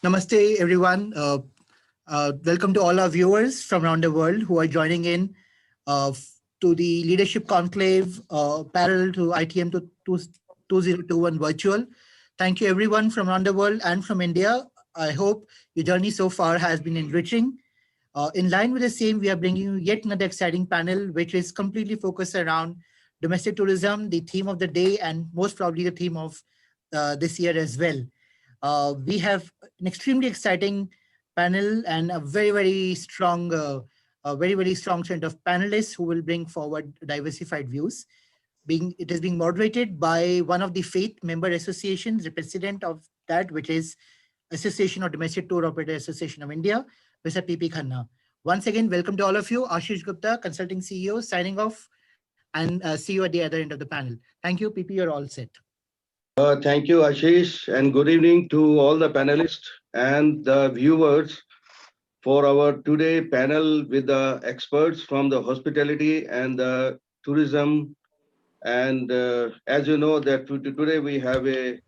Namaste, everyone. Welcome to all our viewers from around the world who are joining in to the Leadership Conclave parallel to ITM 2021 virtual. Thank you, everyone from around the world and from India. I hope your journey so far has been enriching. In line with the same, we are bringing you yet another exciting panel, which is completely focused around domestic tourism, the theme of the day, and most probably the theme of this year as well. We have an extremely exciting panel and a very strong set of panelists who will bring forward diversified views. It is being moderated by one of the faith member associations, the president of that, which is Association of Domestic Tour Operator Association of India, Mr. P.P. Khanna. Once again, welcome to all of you. Ashish Gupta, consulting CEO, signing off, and see you at the other end of the panel. Thank you, PP. You're all set. Thank you, Ashish, and good evening to all the panelists and the viewers for our today panel with the experts from the hospitality and the tourism. And as you know, that today we have a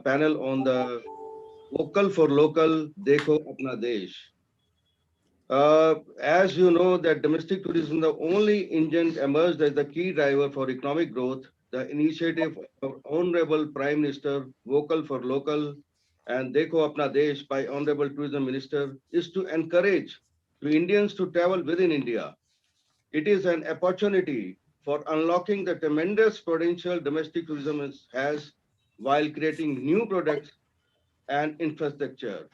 panel on the vocal for local, Dekho Apna Desh. As you know, that domestic tourism, the only engine emerged as the key driver for economic growth. The initiative of Honorable Prime Minister, Vocal for Local, and Dekho Apna Desh by Honorable Tourism Minister is to encourage to Indians to travel within India. It is an opportunity for unlocking the tremendous potential domestic tourism has while creating new products and infrastructure.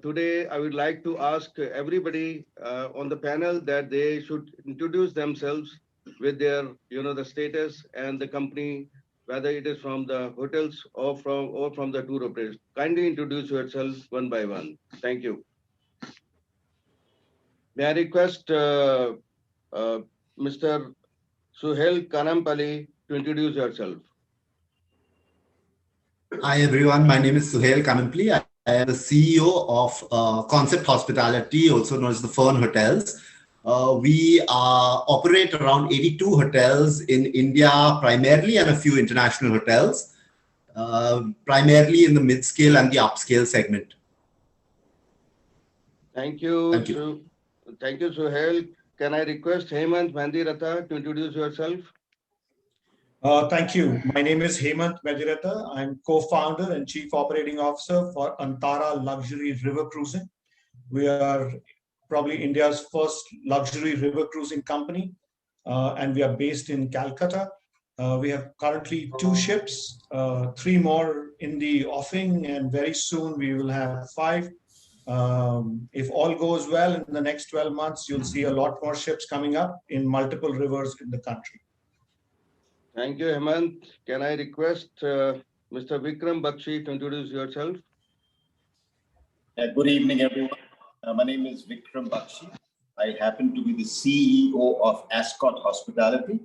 Today, I would like to ask everybody on the panel that they should introduce themselves with their, the status and the company, whether it is from the hotels or from the tour operators. Kindly introduce yourself one by one. Thank you. May I request Mr. Suhail Kanampally to introduce yourself. Hi everyone, my name is Suhail Kanampally. I am the CEO of Concept Hospitality, also known as the Fern Hotels. We operate around 82 hotels in India primarily and a few international hotels, primarily in the mid-scale and the upscale segment. Thank you. Thank you. Thank you, Suhail. Can I request Hemant Mandiratha to introduce yourself? Thank you. My name is Hemant Mandiratha. I'm co-founder and chief operating officer for Antara Luxury River Cruising. We are probably India's first luxury river cruising company, and we are based in Calcutta. We have currently 2 ships, 3 more in the offing, and very soon we will have 5. If all goes well, in the next 12 months, you'll see a lot more ships coming up in multiple rivers in the country. Thank you, Hemant. Can I request Mr. Vikram Bakshi to introduce yourself? Good evening, everyone. My name is Vikram Bakshi. I happen to be the CEO of Ascot Hospitality.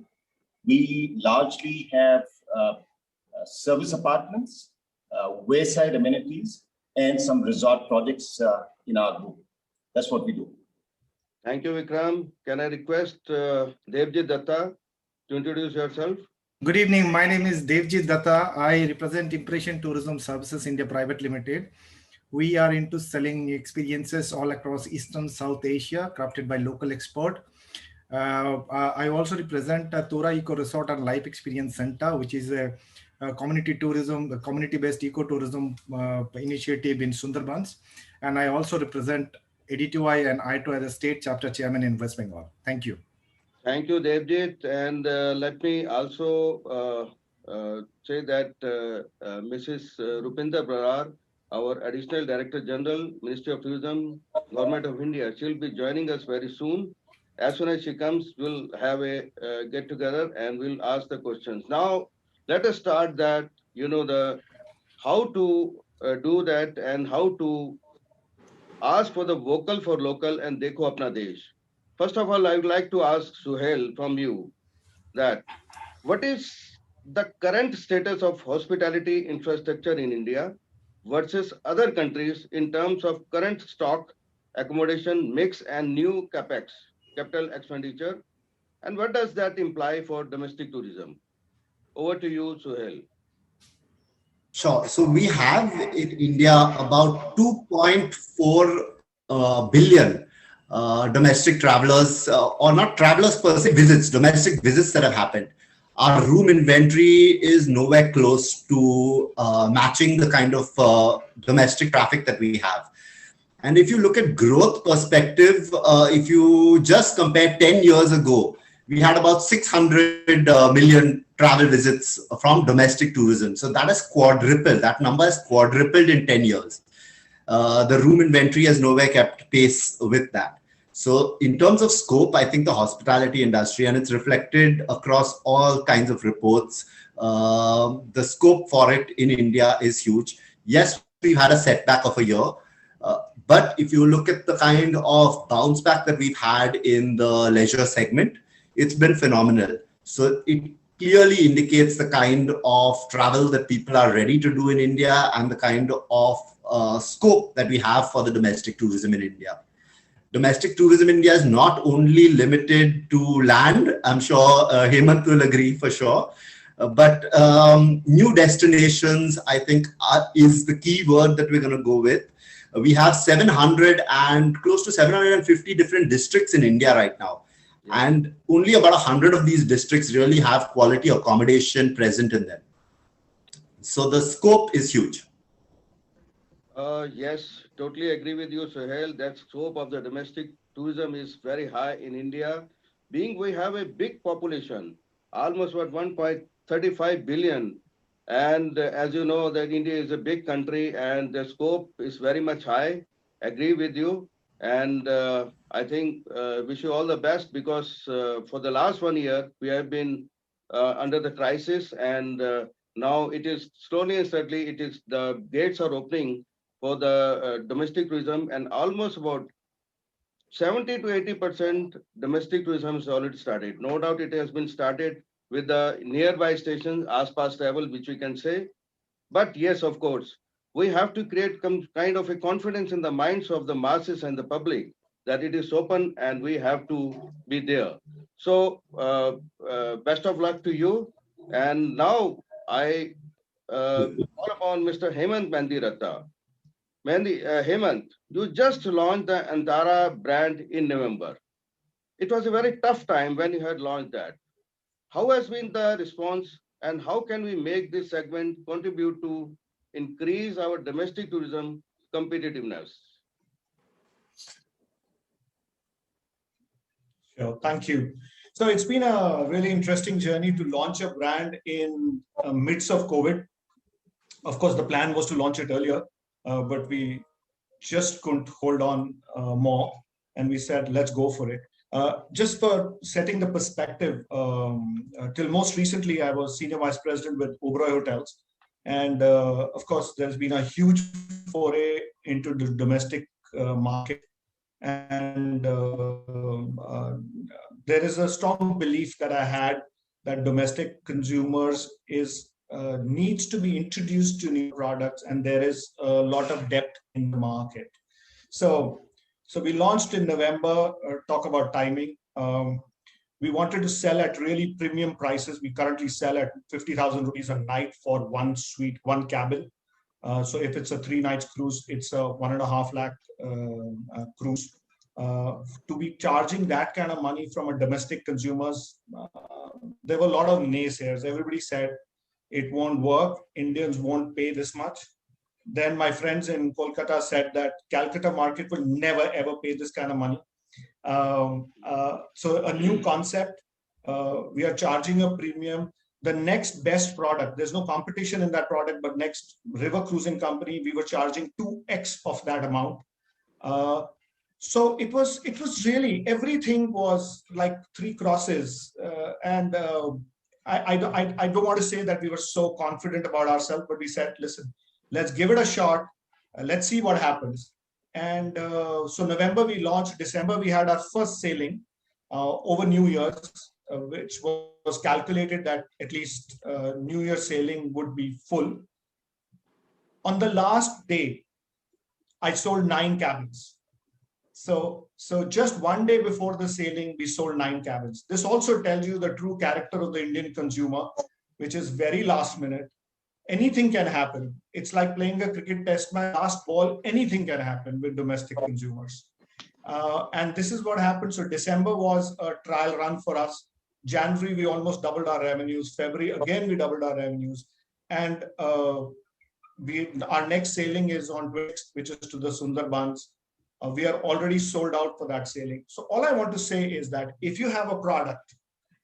We largely have service apartments, wayside amenities, and some resort projects in our group. That's what we do. Thank you, Vikram. Can I request Devjit Datta to introduce yourself? Good evening. My name is Devjit Datta. I represent Impression Tourism Services India Private Limited. We are into selling experiences all across Eastern South Asia, crafted by local expert. I also represent Tora Eco Resort and Life Experience Center, which is a community tourism, a community-based ecotourism initiative in Sundarbans. And I also represent AD2I and I2I as a state chapter chairman in West Bengal. Thank you. Thank you, Devjit. And let me also say that Mrs. Rupinder Brar, our Additional Director General, Ministry of Tourism, Government of India, she'll be joining us very soon. As soon as she comes, we'll have a get together and we'll ask the questions. Now, let us start that, how to do that and how to ask for the vocal for local and Dekho Apna Desh. First of all, I would like to ask Suhail from you that what is the current status of hospitality infrastructure in India versus other countries in terms of current stock, accommodation mix and new capex, capital expenditure, and what does that imply for domestic tourism? Over to you, Suhail. Sure. So we have in India about 2.4 billion domestic travelers, or not travelers per se, visits, domestic visits that have happened. Our room inventory is nowhere close to matching the kind of domestic traffic that we have. And if you look at growth perspective, if you just compare 10 years ago, we had about 600 million travel visits from domestic tourism. So that has quadrupled. That number has quadrupled in 10 years. The room inventory has nowhere kept pace with that. So in terms of scope, I think the hospitality industry, and it's reflected across all kinds of reports, the scope for it in India is huge. Yes, we've had a setback of a year. But if you look at the kind of bounce back that we've had in the leisure segment, it's been phenomenal. So it clearly indicates the kind of travel that people are ready to do in India and the kind of scope that we have for the domestic tourism in India. Domestic tourism in India is not only limited to land. I'm sure Hemant will agree for sure. But new destinations, I think, is the key word that we're going to go with. We have 700 and close to 750 different districts in India right now. And only about 100 of these districts really have quality accommodation present in them. So the scope is huge. Yes, totally agree with you, Suhail. That scope of the domestic tourism is very high in India. Being we have a big population, almost what 1.35 billion. And as you know, that India is a big country and the scope is very much high. Agree with you. And I think wish you all the best, because for the last 1 year, we have been under the crisis, and now it is slowly and steadily, the gates are opening for the domestic tourism, and almost about 70 to 80% domestic tourism has already started. No doubt it has been started with the nearby stations, Aspas travel, which we can say. But yes, of course, we have to create kind of a confidence in the minds of the masses and the public that it is open and we have to be there. So best of luck to you. And now I call upon Mr. Hemant Mandiratta. Hemant, you just launched the Antara brand in November. It was a very tough time when you had launched that. How has been the response, and how can we make this segment contribute to increase our domestic tourism competitiveness? Sure, thank you. So it's been a really interesting journey to launch a brand in midst of COVID. Of course, the plan was to launch it earlier, but we just couldn't hold on more, and we said, let's go for it. Just for setting the perspective, till most recently, I was Senior Vice President with Oberoi Hotels. And of course, there's been a huge foray into the domestic market. And there is a strong belief that I had that domestic consumers needs to be introduced to new products, and there is a lot of depth in the market. So we launched in November. Talk about timing. We wanted to sell at really premium prices. We currently sell at 50,000 rupees a night for one suite, one cabin. So if it's a 3 nights cruise, it's a 1.5 lakh cruise. To be charging that kind of money from a domestic consumers, there were a lot of naysayers. Everybody said it won't work. Indians won't pay this much. Then my friends in Kolkata said that Calcutta market will never ever pay this kind of money. So a new concept, we are charging a premium. The next best product, there's no competition in that product, but next river cruising company, we were charging 2x of that amount. So it was really, everything was like three crosses. I don't want to say that we were so confident about ourselves, but we said, listen, let's give it a shot. Let's see what happens. And so November we launched. December we had our first sailing over New Year's, which was calculated that at least New Year sailing would be full. On the last day, I sold 9 cabins. So just one day before the sailing, we sold 9 cabins. This also tells you the true character of the Indian consumer, which is very last minute. anything can happen. It's like playing a cricket test match, last ball, anything can happen with domestic consumers. And this is what happened. So December was a trial run for us. January, we almost doubled our revenues. February, again, we doubled our revenues. And our next sailing is on 26th, which is to the Sundarbans. We are already sold out for that sailing. So all I want to say is that if you have a product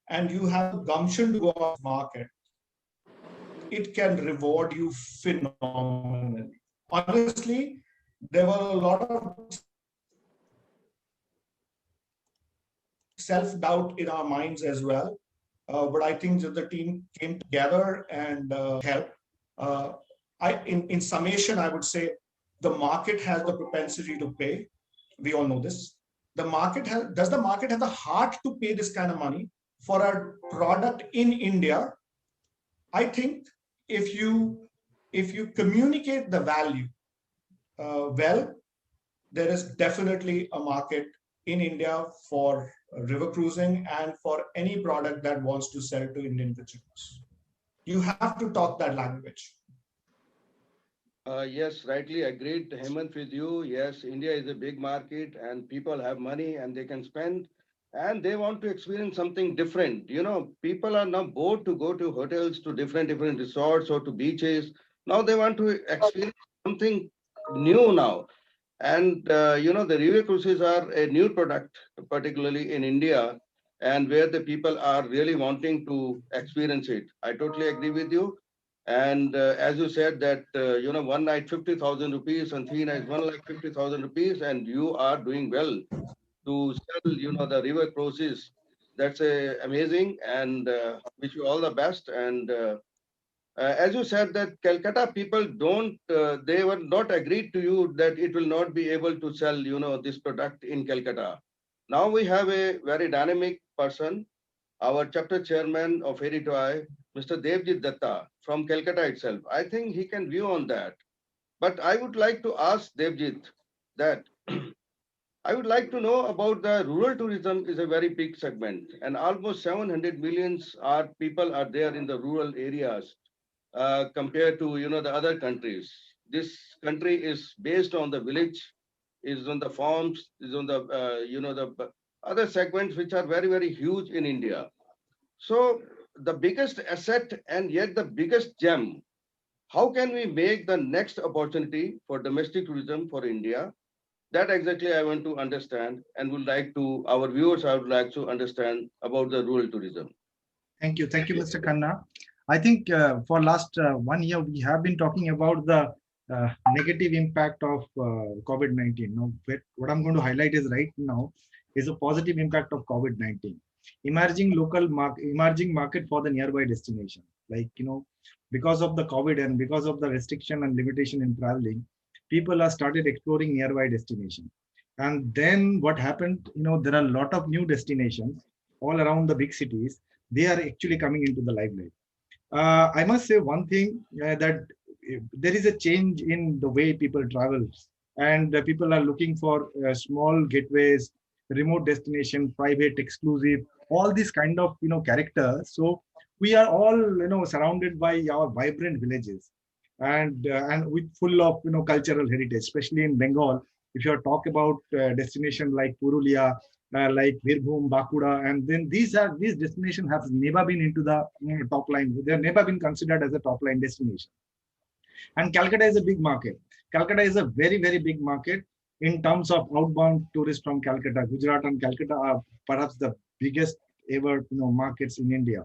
and you have gumption to go off market, it can reward you phenomenally. Honestly, there were a lot of self-doubt in our minds as well. But I think that the team came together and helped. In summation, I would say the market has the propensity to pay. We all know this. Does the market have the heart to pay this kind of money for a product in India? I think if you communicate the value well, there is definitely a market in India for river cruising and for any product that wants to sell to Indian consumers. You have to talk that language. Yes, rightly agreed, Hemant, with you. Yes, India is a big market and people have money and they can spend and they want to experience something different. You know, people are now bored to go to hotels, to different resorts or to beaches. Now they want to experience something new now. And, the river cruises are a new product, particularly in India, and where the people are really wanting to experience it. I totally agree with you. And as you said that, one night 50,000 rupees and 3 nights 1,50,000 rupees, and you are doing well to sell, the river cruises. That's amazing, and wish you all the best. And as you said that Calcutta people they were not agreed to you that it will not be able to sell, this product in Calcutta. Now we have a very dynamic person, our chapter chairman of Ferry Toy, Mr. Devjit Datta from Calcutta itself. I think he can view on that. But I would like to ask Devjit that I would like to know about the rural tourism is a very big segment and almost 700 millions people are there in the rural areas compared to, the other countries. This country is based on the village, is on the farms, is on the, the other segments which are very, very huge in India. So the biggest asset and yet the biggest gem, how can we make the next opportunity for domestic tourism for India? That exactly I want to understand and would like to, our viewers, I would like to understand about the rural tourism. Thank you, Mr. Khanna. I think for last 1 year, we have been talking about the negative impact of COVID-19. Now, what I'm going to highlight is right now is a positive impact of COVID-19. Emerging market for the nearby destination. Like, because of the COVID and because of the restriction and limitation in traveling, people have started exploring nearby destination. And then what happened, there are a lot of new destinations all around the big cities. They are actually coming into the limelight. I must say one thing that there is a change in the way people travel, and people are looking for small gateways, remote destination, private, exclusive, all these kind of characters. So we are all surrounded by our vibrant villages, and with full of cultural heritage, especially in Bengal. If you talk about destination like Purulia, like Birbhum, Bankura, and then these destinations have never been into the top line. They have never been considered as a top line destination. And Calcutta is a big market. Calcutta is a very, very big market in terms of outbound tourists from Calcutta. Gujarat and Calcutta are perhaps the biggest ever markets in India.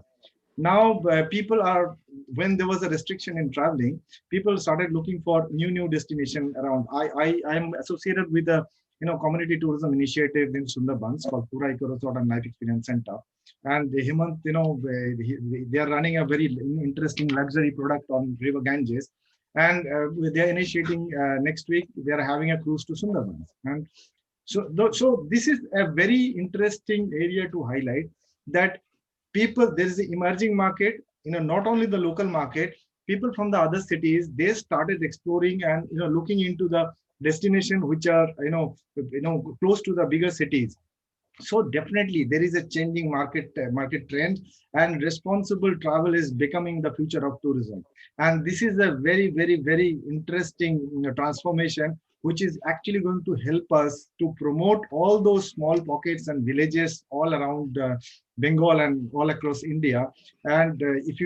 Now people are, when there was a restriction in traveling, people started looking for new destination around. I am associated with a community tourism initiative in Sundarbans called Pura Eco Resort and Life Experience Center. And Hemant, they are running a very interesting luxury product on River Ganges. And they are initiating next week, they are having a cruise to Sundarbans. And so this is a very interesting area to highlight that people, there is an emerging market, not only the local market, people from the other cities, they started exploring and, looking into the destination which are, close to the bigger cities. So definitely there is a changing market trend, and responsible travel is becoming the future of tourism. And this is a very, very, very interesting transformation, which is actually going to help us to promote all those small pockets and villages all around Bengal and all across India. And if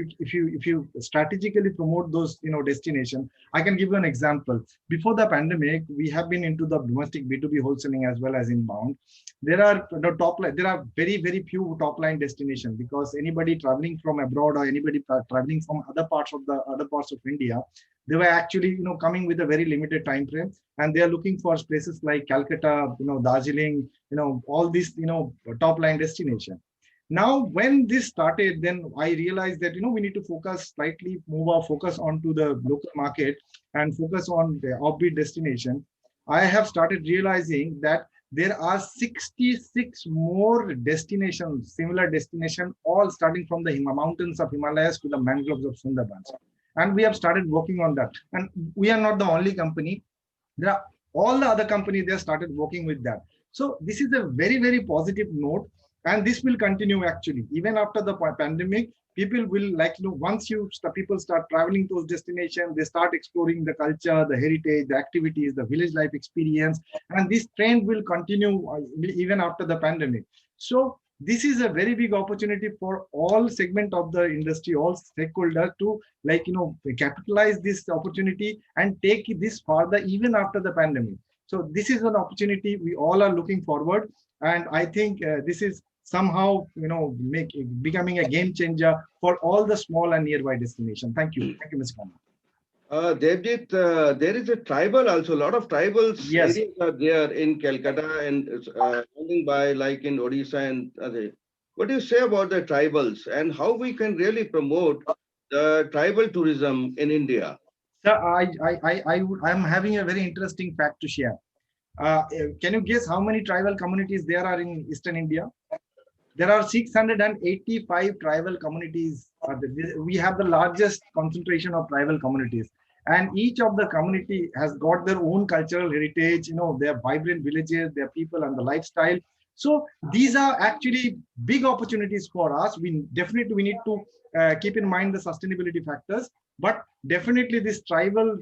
you strategically promote those destinations, I can give you an example. Before the pandemic, we have been into the domestic B2B wholesaling as well as inbound. There are there are very, very few top line destinations, because anybody traveling from abroad or anybody traveling from other parts of India, they were actually coming with a very limited time frame, and they are looking for places like Calcutta, Darjeeling, all these top line destination. Now, when this started, then I realized that we need to move our focus onto the local market and focus on the offbeat destination. I have started realizing that there are 66 more destinations, similar destinations, all starting from the mountains of Himalayas to the mangroves of Sundarbans. And we have started working on that. And we are not the only company. There are all the other companies, they have started working with that. So this is a very, very positive note. And this will continue actually. Even after the pandemic, people will once people start traveling to those destinations, they start exploring the culture, the heritage, the activities, the village life experience, and this trend will continue even after the pandemic. So this is a very big opportunity for all segment of the industry, all stakeholders to capitalize this opportunity and take this further even after the pandemic. So this is an opportunity we all are looking forward, and I think this is somehow becoming a game changer for all the small and nearby destinations. Thank you, Mr. Khanna. Devjit, there is a tribal also. A lot of tribals Yes. areas are there in Calcutta and surrounding by like in Odisha and other. What do you say about the tribals and how we can really promote the tribal tourism in India? Sir, I'm having a very interesting fact to share. Can you guess how many tribal communities there are in Eastern India? There are 685 tribal communities. We have the largest concentration of tribal communities, and each of the community has got their own cultural heritage, their vibrant villages, their people and the lifestyle. So these are actually big opportunities for us. We need to keep in mind the sustainability factors, but definitely this tribal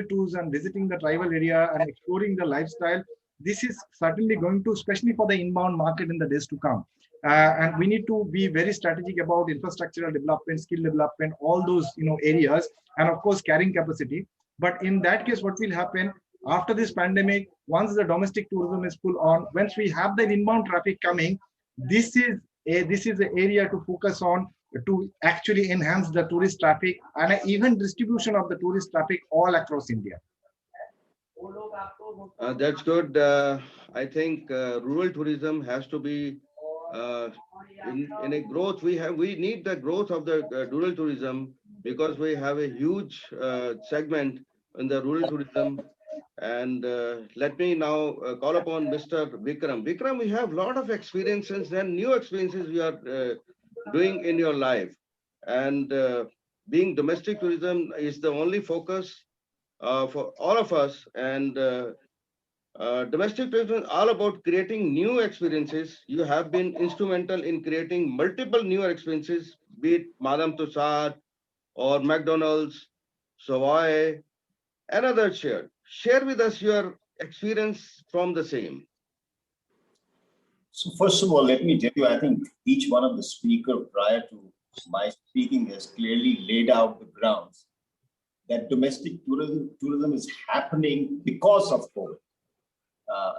tours and visiting the tribal area and exploring the lifestyle, this is certainly going to, especially for the inbound market in the days to come. And we need to be very strategic about infrastructural development, skill development, all those areas, and of course carrying capacity. But in that case, what will happen after this pandemic, once the domestic tourism is full on, once we have the inbound traffic coming, this is the area to focus on to actually enhance the tourist traffic and even distribution of the tourist traffic all across India. That's good. I think rural tourism has to be in a growth. We need the growth of the rural tourism, because we have a huge segment in the rural tourism. And let me now call upon Mr. Vikram. Vikram, we have a lot of experiences and new experiences you are doing in your life. And being domestic tourism is the only focus for all of us. And domestic tourism is all about creating new experiences. You have been instrumental in creating multiple new experiences, be it Madame Tussauds or McDonald's, Savoy, and others shared. Share with us your experience from the same. So first of all, let me tell you, I think each one of the speakers prior to my speaking has clearly laid out the grounds that domestic tourism is happening because of COVID.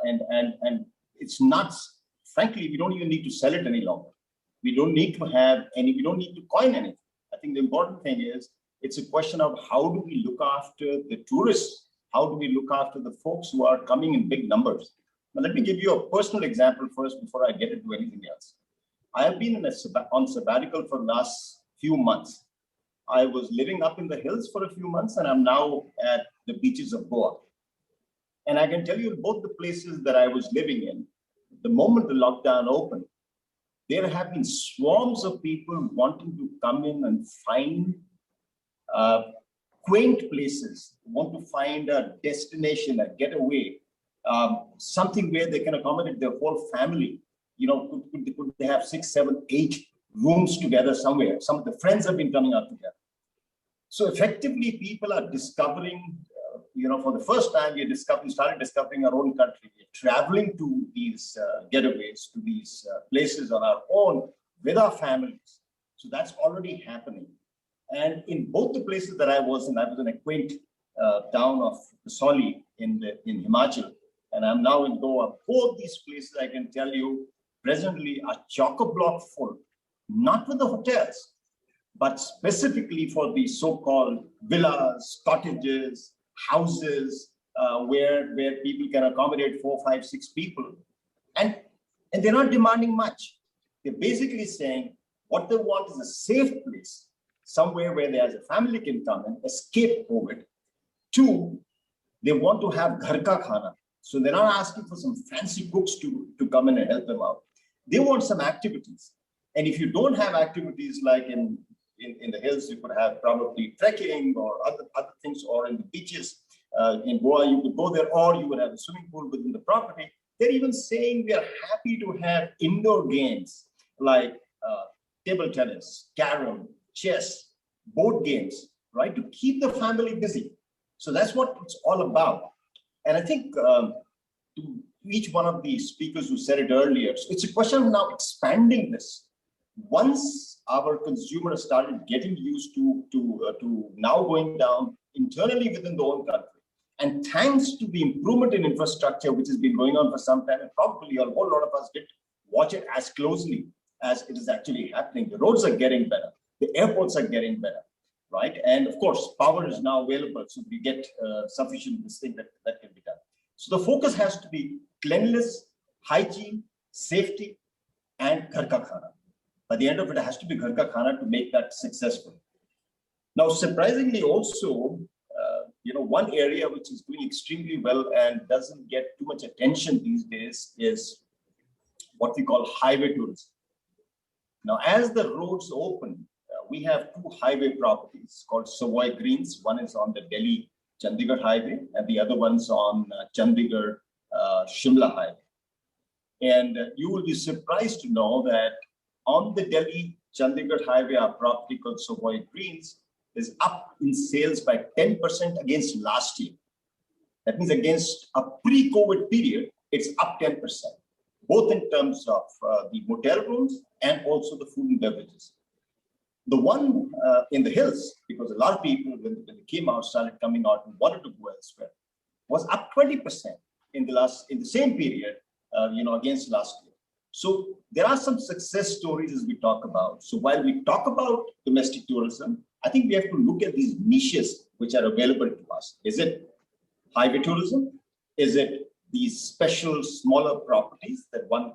And it's not, frankly, we don't even need to sell it any longer. We don't need to we don't need to coin anything. I think the important thing is, it's a question of how do we look after the tourists? How do we look after the folks who are coming in big numbers? Now, let me give you a personal example first before I get into anything else. I have been on sabbatical for the last few months. I was living up in the hills for a few months, and I'm now at the beaches of Goa. And I can tell you, both the places that I was living in, the moment the lockdown opened, there have been swarms of people wanting to come in and find quaint places, want to find a destination, a getaway, something where they can accommodate their whole family. could they have 6, 7, 8 rooms together somewhere? Some of the friends have been coming out together. So effectively, people are discovering, for the first time, we started discovering our own country. We're traveling to these getaways, to these places on our own with our families. So that's already happening. And in both the places that I was in a quaint town of Kasoli in Himachal, and I'm now in Goa. Both these places, I can tell you, presently are chock-a-block full, not with the hotels, but specifically for the so-called villas, cottages, houses, where people can accommodate 4, 5, 6 people. And they're not demanding much. They're basically saying what they want is a safe place, somewhere where they as a family can come and escape COVID. 2, they want to have ghar ka khana. So they're not asking for some fancy cooks to come in and help them out. They want some activities. And if you don't have activities like in the hills, you could have probably trekking or other things, or in the beaches. In Goa, you could go there, or you would have a swimming pool within the property. They're even saying we are happy to have indoor games like table tennis, carom, chess, board games, right? To keep the family busy. So that's what it's all about. And I think to each one of the speakers who said it earlier, so it's a question of now expanding this. Once our consumers started getting used to now going down internally within their own country, and thanks to the improvement in infrastructure, which has been going on for some time, and probably a whole lot of us didn't watch it as closely as it is actually happening. The roads are getting better. The airports are getting better, right? And of course, power is now available, so we get sufficient this thing that can be done. So the focus has to be cleanliness, hygiene, safety, and ghar ka khana. By the end of it, it has to be ghar ka khana to make that successful. Now, surprisingly also, one area which is doing extremely well and doesn't get too much attention these days is what we call highway tourism. Now, as the roads open, we have 2 highway properties called Savoy Greens. One is on the Delhi-Chandigarh highway, and the other one's on Chandigarh-Shimla highway. And you will be surprised to know that on the Delhi-Chandigarh highway, our property called Savoy Greens is up in sales by 10% against last year. That means against a pre-COVID period, it's up 10%, both in terms of the motel rooms and also the food and beverages. The one in the hills, because a lot of people, when they came out, started coming out and wanted to go elsewhere, was up 20% in the same period, against last year. So there are some success stories as we talk about. So while we talk about domestic tourism, I think we have to look at these niches which are available to us. Is it highway tourism? Is it these special smaller properties that one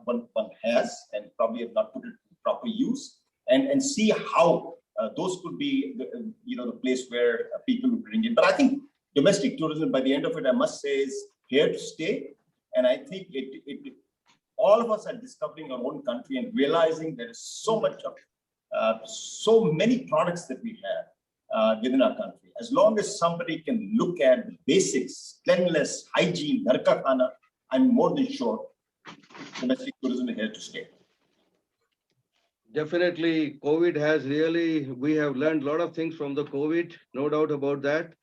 has and probably have not put it to proper use? And see how those could be the place where people would bring in. But I think domestic tourism, by the end of it, I must say, is here to stay. And I think all of us are discovering our own country and realizing there is so much of so many products that we have within our country. As long as somebody can look at the basics, cleanliness, hygiene, ghar ka khana, I'm more than sure domestic tourism is here to stay. Definitely, we have learned a lot of things from the COVID, no doubt about that.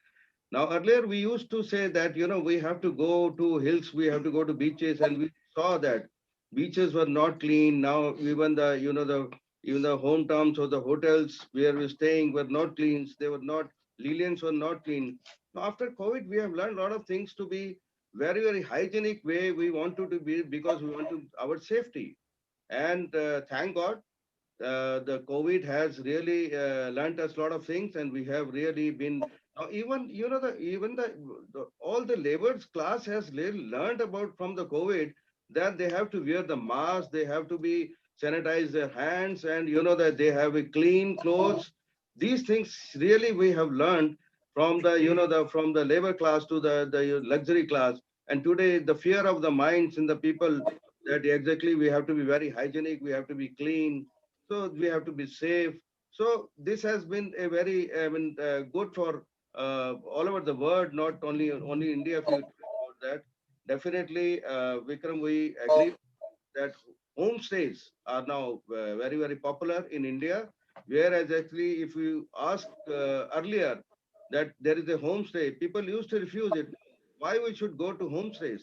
Now, earlier we used to say that, we have to go to hills, we have to go to beaches, and we saw that beaches were not clean. Now, even the hometowns or the hotels where we're staying were not clean. Lilians were not clean. Now, after COVID, we have learned a lot of things to be very, very hygienic way we want to be, because we want our safety. And thank God, the COVID has really learned us a lot of things, and we have really been now all the labor class has learned about from the COVID that they have to wear the mask, they have to be sanitize their hands, and that they have a clean clothes. These things really we have learned from the from the labor class to the luxury class. And today the fear of the minds in the people that exactly we have to be very hygienic, we have to be clean. So we have to be safe. So this has been a very good for all over the world, not only India. About that, definitely, Vikram, we agree that homestays are now very, very popular in India. Whereas actually, if you ask earlier that there is a homestay, people used to refuse it. Why we should go to homestays?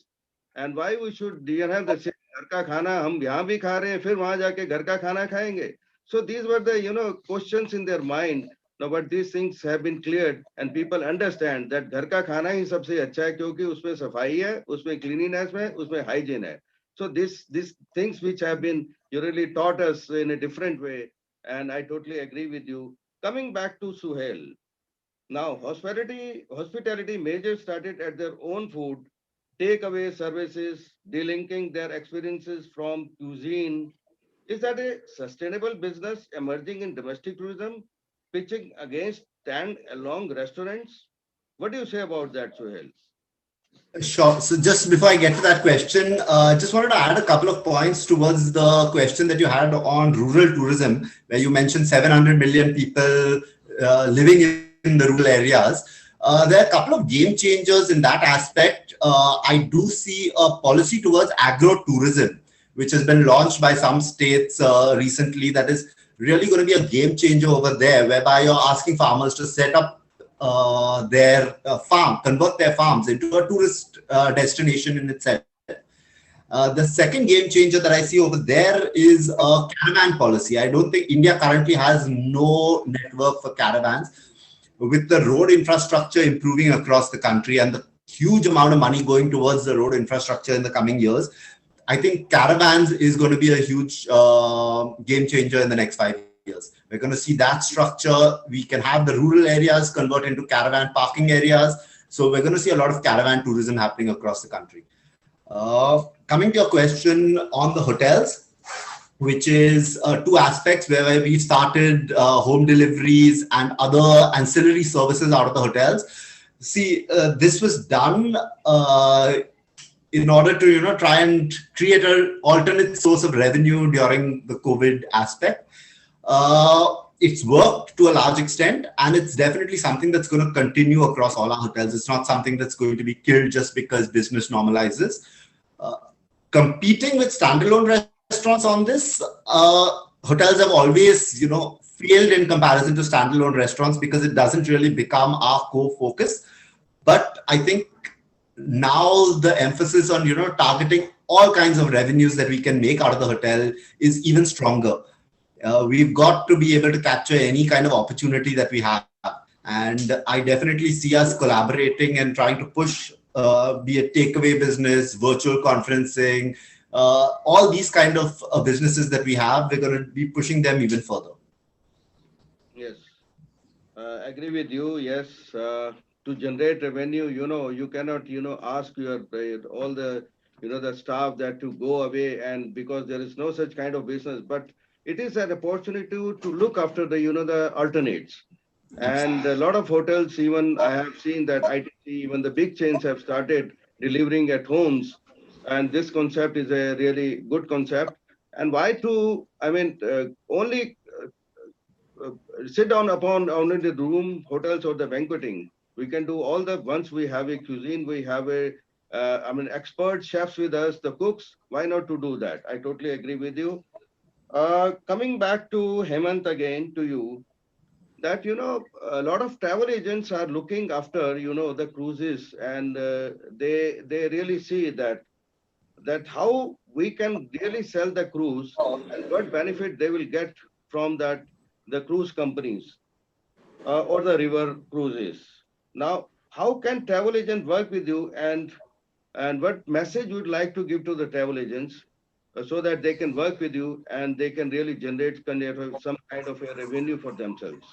And why we should have the same घर का खाना हम यहाँ भी खा रहे हैं फिर वहां जाके घर का खाना खाएंगे. So these were the questions in their mind. Now, but these things have been cleared and people understand that घर का खाना ही सबसे अच्छा है क्योंकि उसमें सफाई है, उसमें cleanliness है, उसमें hygiene है. So these things which have been really taught us in a different way, and I totally agree with you. Coming back to Suhail, now hospitality majors started at their own food, takeaway services, delinking their experiences from cuisine. Is that a sustainable business emerging in domestic tourism, pitching against stand-alone restaurants? What do you say about that, Suhail? Sure. So just before I get to that question, just wanted to add a couple of points towards the question that you had on rural tourism, where you mentioned 700 million people living in the rural areas. There are a couple of game changers in that aspect. I do see a policy towards agro-tourism, which has been launched by some states recently, that is really going to be a game changer over there, whereby you're asking farmers to set up their farm, convert their farms into a tourist destination in itself. The second game changer that I see over there is a caravan policy. I don't think India currently has no network for caravans. With the road infrastructure improving across the country and the huge amount of money going towards the road infrastructure in the coming years, I think caravans is going to be a huge game changer in the next 5 years. We're going to see that structure. We can have the rural areas convert into caravan parking areas. So we're going to see a lot of caravan tourism happening across the country. Coming to your question on the hotels, which is two aspects where we started home deliveries and other ancillary services out of the hotels. See, this was done in order to try and create an alternate source of revenue during the COVID aspect. It's worked to a large extent, and it's definitely something that's going to continue across all our hotels. It's not something that's going to be killed just because business normalizes. Competing with standalone restaurants on this, hotels have always, failed in comparison to standalone restaurants because it doesn't really become our core focus. But I think now the emphasis on, targeting all kinds of revenues that we can make out of the hotel is even stronger. We've got to be able to capture any kind of opportunity that we have. And I definitely see us collaborating and trying to push, be it takeaway business, virtual conferencing, all these kind of businesses that we have, we're going to be pushing them even further. Yes, I agree with you. Yes, to generate revenue, you cannot, ask your all the, the staff that to go away, and because there is no such kind of business, but it is an opportunity to look after the, the alternates. And a lot of hotels, even I have seen that ITC, even the big chains have started delivering at homes. And this concept is a really good concept. And why to, only sit down only the room, hotels or the banqueting. We can do all the, once we have a cuisine, we have expert chefs with us, the cooks, why not to do that? I totally agree with you. Coming back to Hemant again, to you, that, a lot of travel agents are looking after, the cruises, and they really see that how we can really sell the cruise and what benefit they will get from that, the cruise companies or the river cruises. Now, how can travel agent work with you, and what message would like to give to the travel agents so that they can work with you and they can really generate some kind of a revenue for themselves?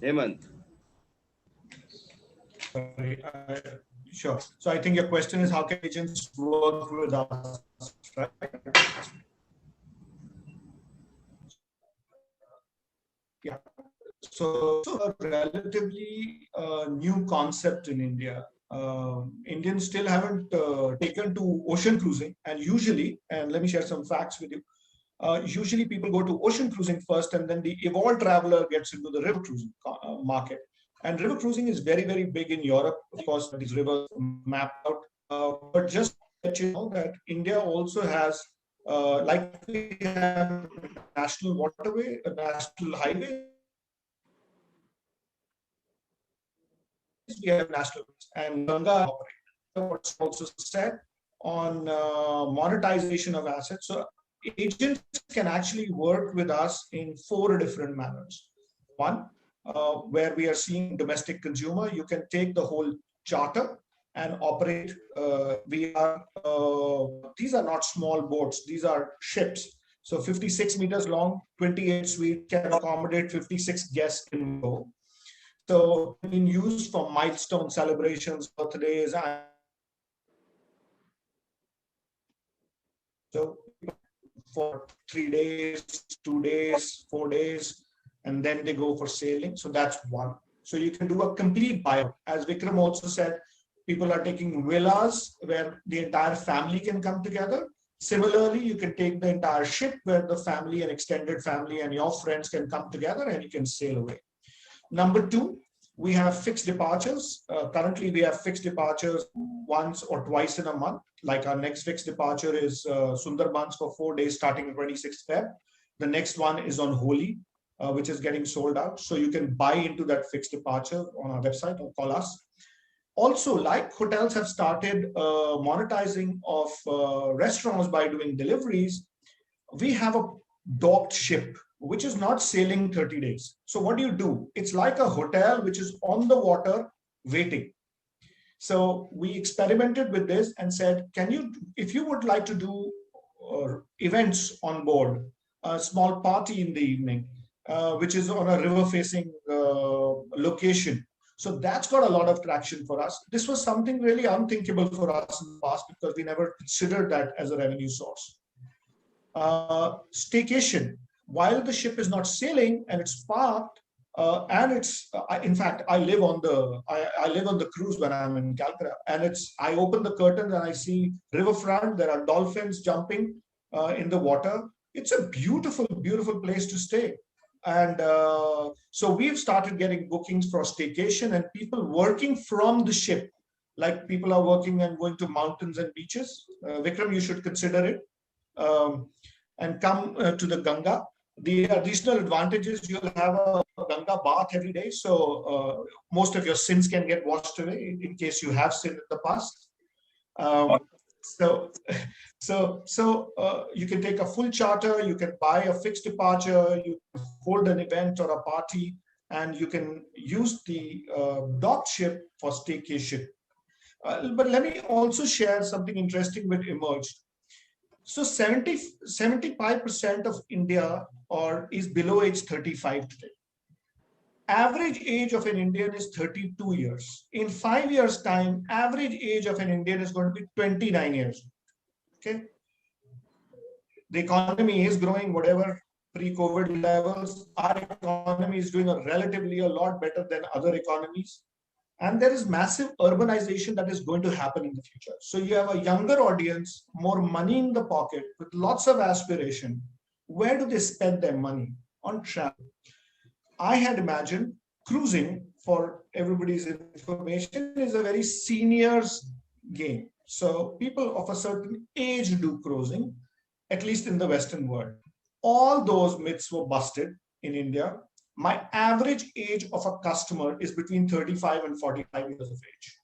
Hemant. Sure. So I think your question is, how can agents work with us, right? Yeah. So a relatively new concept in India. Indians still haven't taken to ocean cruising, and usually, and let me share some facts with you. Usually people go to ocean cruising first, and then the evolved traveler gets into the river cruising market. And river cruising is very, very big in Europe. Of course, these rivers mapped out. But just let you know that India also has, like we have national waterway, a national highway, we have national and Ganga operate. Also said on monetization of assets. So agents can actually work with us in 4 different manners. One, where we are seeing domestic consumer, you can take the whole charter and operate. These are not small boats, these are ships. So 56 meters long, 28 suites can accommodate 56 guests in go. So being used for milestone celebrations, birthdays, and so for 3 days, 2 days, 4 days, and then they go for sailing. So that's one. So you can do a complete buyout. As Vikram also said, people are taking villas where the entire family can come together. Similarly, you can take the entire ship where the family and extended family and your friends can come together and you can sail away. Number 2, we have fixed departures. Currently, we have fixed departures once or twice in a month. Like our next fixed departure is Sundarbans for 4 days starting 26th Feb. The next one is on Holi, which is getting sold out. So you can buy into that fixed departure on our website or call us. Also, like hotels have started monetizing of restaurants by doing deliveries, we have a docked ship, which is not sailing 30 days. So what do? It's like a hotel which is on the water waiting. So we experimented with this and said, if you would like to do events on board, a small party in the evening, which is on a river facing location. So that's got a lot of traction for us. This was something really unthinkable for us in the past because we never considered that as a revenue source. Staycation. While the ship is not sailing and it's parked, and it's in fact I live on the cruise when I'm in Calcutta, and I open the curtains and I see riverfront. There are dolphins jumping in the water. It's a beautiful, beautiful place to stay. And so we've started getting bookings for staycation and people working from the ship, like people are working and going to mountains and beaches. Vikram, you should consider it, and come to the Ganga. The additional advantages, you'll have a Ganga bath every day. So most of your sins can get washed away in case you have sinned in the past. So you can take a full charter, you can buy a fixed departure, you can hold an event or a party, and you can use the dock ship for staycation. But let me also share something interesting which emerged. So 75% of India is below age 35 today. Average age of an Indian is 32 years. In 5 years' time, average age of an Indian is going to be 29 years. Okay. The economy is growing, whatever pre-COVID levels. Our economy is doing relatively a lot better than other economies. And there is massive urbanization that is going to happen in the future. So you have a younger audience, more money in the pocket with lots of aspiration. Where do they spend their money? On travel. I had imagined cruising, for everybody's information, is a very seniors game. So people of a certain age do cruising, at least in the Western world. All those myths were busted in India. My average age of a customer is between 35 and 45 years of age.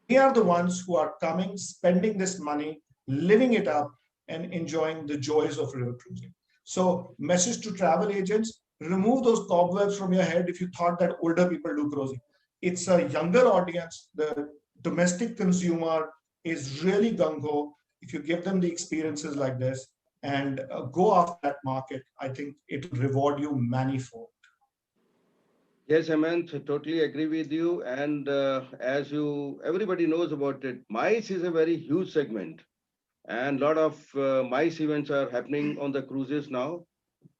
We are the ones who are coming, spending this money, living it up, and enjoying the joys of river cruising. So, message to travel agents, remove those cobwebs from your head if you thought that older people do cruising. It's a younger audience. The domestic consumer is really gung-ho. If you give them the experiences like this and go after that market, I think it will reward you manifold. Yes, Hemant, totally agree with you. And as everybody knows about it, MICE is a very huge segment. And a lot of MICE events are happening on the cruises now.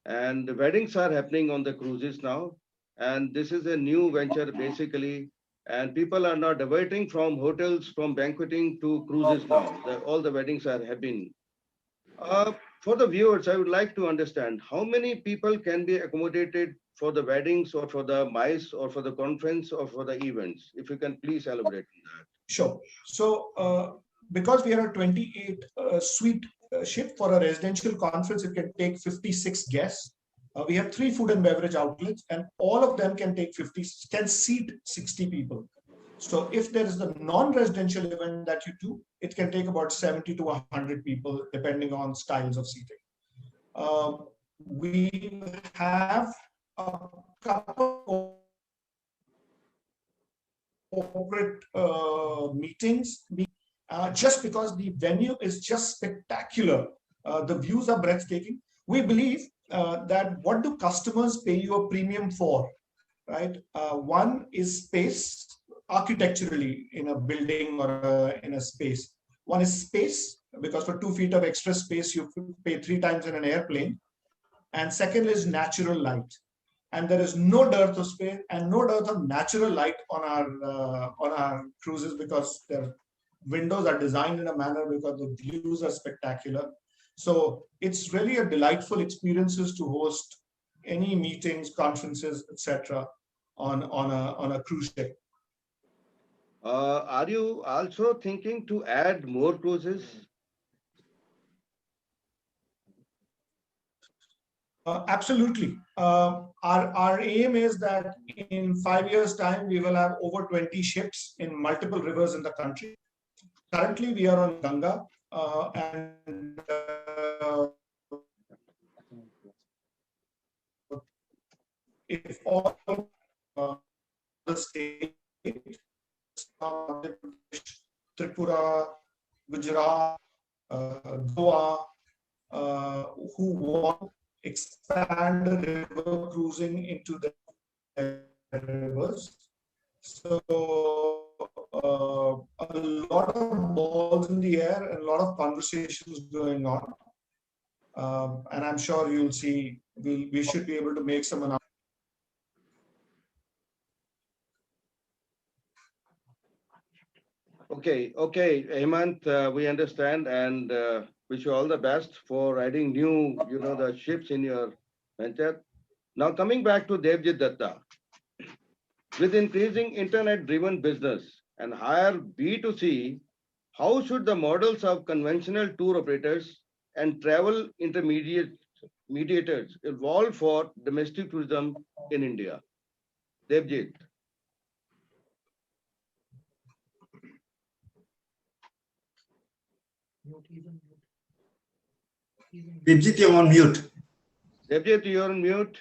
And the weddings are happening on the cruises now. And this is a new venture basically. And people are now diverting from hotels, from banqueting to cruises now. All the weddings are happening. For the viewers, I would like to understand how many people can be accommodated for the weddings or for the MICE or for the conference or for the events. If you can please elaborate on that. Sure. So because we are a 28 suite ship for a residential conference, it can take 56 guests. We have 3 food and beverage outlets, and all of them can seat 60 people. So if there is a non-residential event that you do, it can take about 70 to 100 people, depending on styles of seating. We have a couple of corporate meetings, just because the venue is just spectacular. The views are breathtaking. We believe that what do customers pay you a premium for, right? One is space, architecturally in a building or in a space. One is space, because for 2 feet of extra space, you pay 3 times in an airplane. And second is natural light. And there is no dearth of space and no dearth of natural light on our cruises, because their windows are designed in a manner because the views are spectacular. So it's really a delightful experiences to host any meetings, conferences, etc. on a cruise ship. Are you also thinking to add more cruises? Absolutely. Our aim is that in 5 years' time, we will have over 20 ships in multiple rivers in the country. Currently, we are on Ganga, and if all the states, Tripura, Gujarat, Goa, who want to expand the river cruising into the rivers. So a lot of balls in the air and a lot of conversations going on. And I'm sure you'll see, we should be able to make some announcements. Okay, Hemant, we understand, and wish you all the best for adding new, the ships in your venture. Now coming back to Devjit Datta, with increasing internet-driven business and higher B2C, how should the models of conventional tour operators and travel mediators evolve for domestic tourism in India? Devjit. Devjit, you're on mute. Devjit, you're on mute.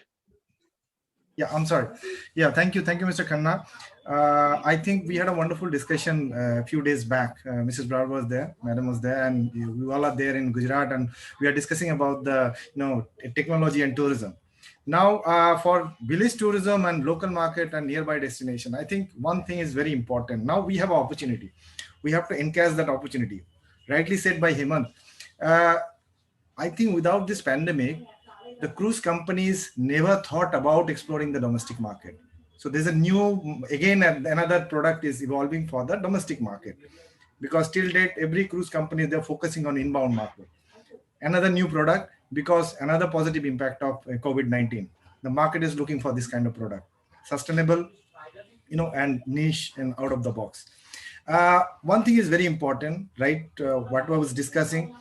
Yeah, I'm sorry. Yeah, thank you, Mr. Khanna. I think we had a wonderful discussion a few days back. Mrs. Brar was there, Madam was there, and we all are there in Gujarat, and we are discussing about the technology and tourism. Now, for village tourism and local market and nearby destination, I think one thing is very important. Now we have an opportunity. We have to encash that opportunity. Rightly said by Hemant. I think without this pandemic, the cruise companies never thought about exploring the domestic market. So there's another product is evolving for the domestic market, because till date, every cruise company, they're focusing on inbound market. Another new product, because another positive impact of COVID-19. The market is looking for this kind of product, sustainable, and niche and out of the box. One thing is very important, right? What I was discussing,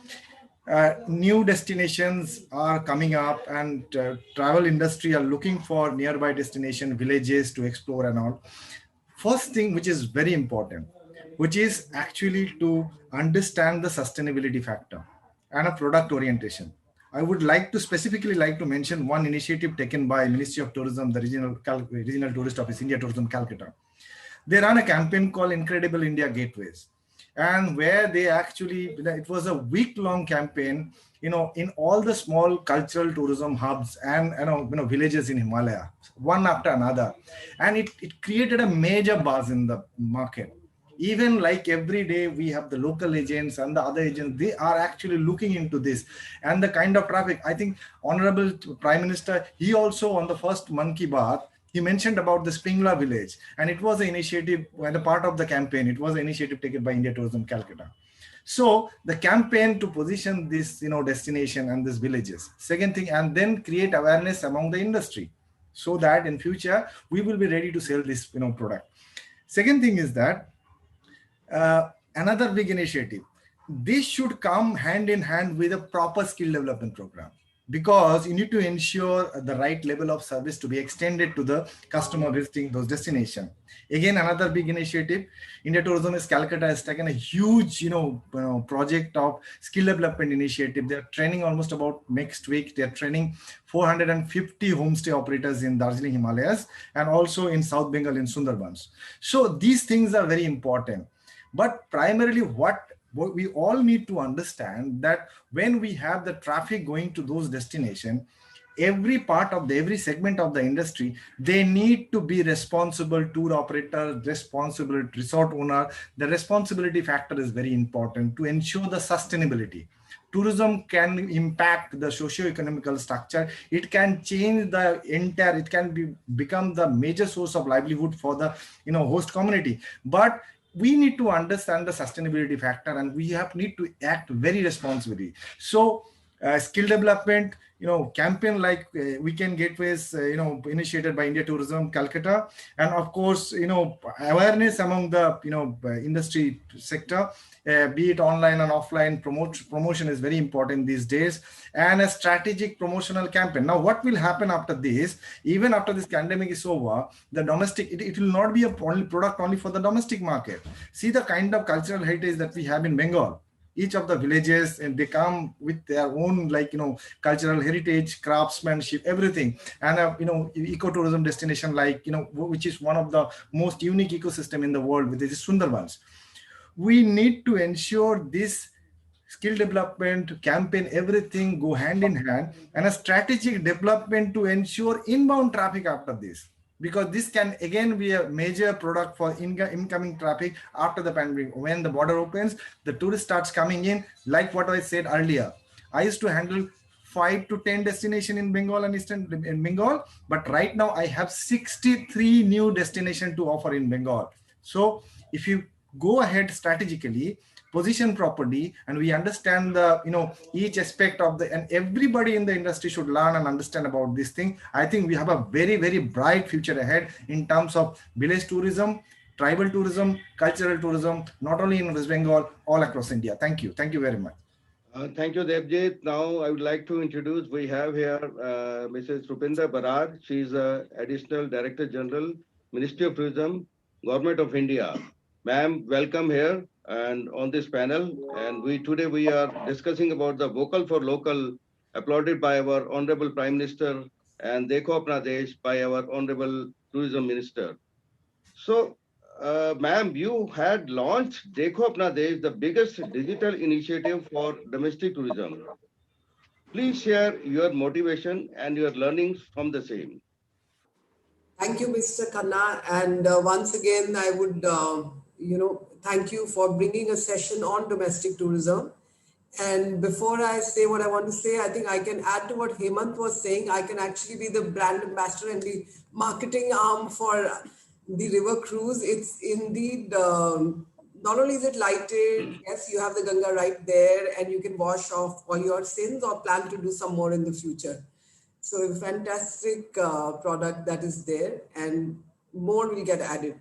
new destinations are coming up, and travel industry are looking for nearby destination villages to explore and all. First thing, which is very important, which is actually to understand the sustainability factor and a product orientation. I would specifically like to mention one initiative taken by Ministry of Tourism, the Regional Tourist Office, India Tourism, Calcutta. They ran a campaign called Incredible India Gateways, and where they actually, it was a week-long campaign, in all the small cultural tourism hubs and villages in Himalaya, one after another, and it created a major buzz in the market. Even like every day, we have the local agents and the other agents, they are actually looking into this and the kind of traffic. I think Honorable Prime Minister, he also on the first Mann Ki Baat, he mentioned about the Springla village, and it was an initiative, and a part of the campaign, it was an initiative taken by India Tourism Calcutta. So the campaign to position this, destination and these villages. Second thing, and then create awareness among the industry, so that in future we will be ready to sell this, product. Second thing is that another big initiative, this should come hand in hand with a proper skill development program, because you need to ensure the right level of service to be extended to the customer visiting those destinations. Again, another big initiative, India Tourism is Calcutta has taken a huge, project of skill development initiative. They're training almost about next week. They're training 450 homestay operators in Darjeeling Himalayas and also in South Bengal in Sundarbans. So these things are very important. But primarily what we all need to understand that when we have the traffic going to those destinations, every part of every segment of the industry, they need to be responsible tour operator, responsible resort owner. The responsibility factor is very important to ensure the sustainability. Tourism can impact the socio-economical structure. It can change the entire, it can become the major source of livelihood for the host community. But we need to understand the sustainability factor, and we need to act very responsibly. So skill development, campaign like Weekend Gateways, initiated by India Tourism Calcutta, and of course, awareness among the industry sector, be it online and offline. Promotion is very important these days, and a strategic promotional campaign. Now, what will happen after this? Even after this pandemic is over, the domestic, it will not be a product only for the domestic market. See the kind of cultural heritage that we have in Bengal. Each of the villages, and they come with their own cultural heritage, craftsmanship, everything. And ecotourism destination which is one of the most unique ecosystem in the world, which is Sundarbans. We need to ensure this skill development campaign, everything go hand in hand, and a strategic development to ensure inbound traffic after this. Because this can again be a major product for incoming traffic after the pandemic. When the border opens, the tourist starts coming in. Like what I said earlier, I used to handle 5 to 10 destinations in Bengal and in Bengal, but right now I have 63 new destinations to offer in Bengal. So if you go ahead strategically, position properly, and we understand the each aspect of the, and everybody in the industry should learn and understand about this thing. I think we have a very, very bright future ahead in terms of village tourism, tribal tourism, cultural tourism, not only in West Bengal, all across India. Thank you very much. Thank you, Devjit. Now I would like to introduce, we have here Mrs. Rupinder Barar. She is Additional Director General, Ministry of Tourism, Government of India. Ma'am, welcome here and on this panel. And today we are discussing about the Vocal for Local, applauded by our Honorable Prime Minister, and Dekho Apna Desh by our Honorable Tourism Minister. So, ma'am, you had launched Dekho Apna Desh, the biggest digital initiative for domestic tourism. Please share your motivation and your learnings from the same. Thank you, Mr. Khanna. And once again, I would, thank you for bringing a session on domestic tourism. And before I say what I want to say, I think I can add to what Hemant was saying. I can actually be the brand ambassador and the marketing arm for the river cruise. It's indeed, not only is it lighted, yes, you have the Ganga right there and you can wash off all your sins or plan to do some more in the future. So a fantastic product that is there, and more will get added.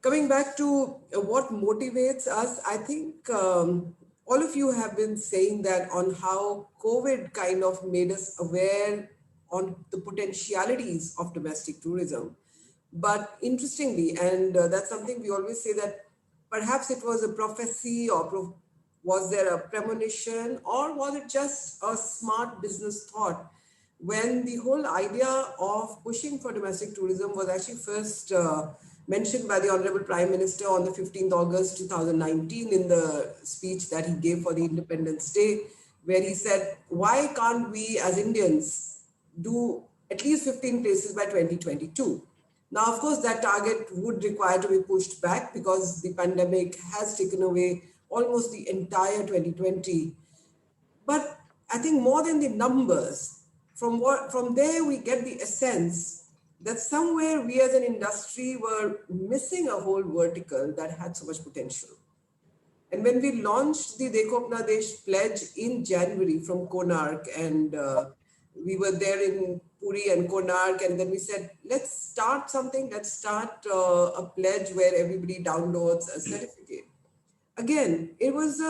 Coming back to what motivates us, I think all of you have been saying that on how COVID kind of made us aware on the potentialities of domestic tourism. But interestingly, and that's something we always say, that perhaps it was a prophecy, or was there a premonition, or was it just a smart business thought, when the whole idea of pushing for domestic tourism was actually first mentioned by the Honorable Prime Minister on the 15th August 2019 in the speech that he gave for the Independence Day, where he said, why can't we as Indians do at least 15 places by 2022? Now, of course, that target would require to be pushed back because the pandemic has taken away almost the entire 2020. But I think more than the numbers, from there we get the essence that somewhere we as an industry were missing a whole vertical that had so much potential. And when we launched the Dekho Apna Desh pledge in January from Konark, and we were there in Puri and Konark, and then we said, let's start something, let's start a pledge where everybody downloads a certificate. again, it was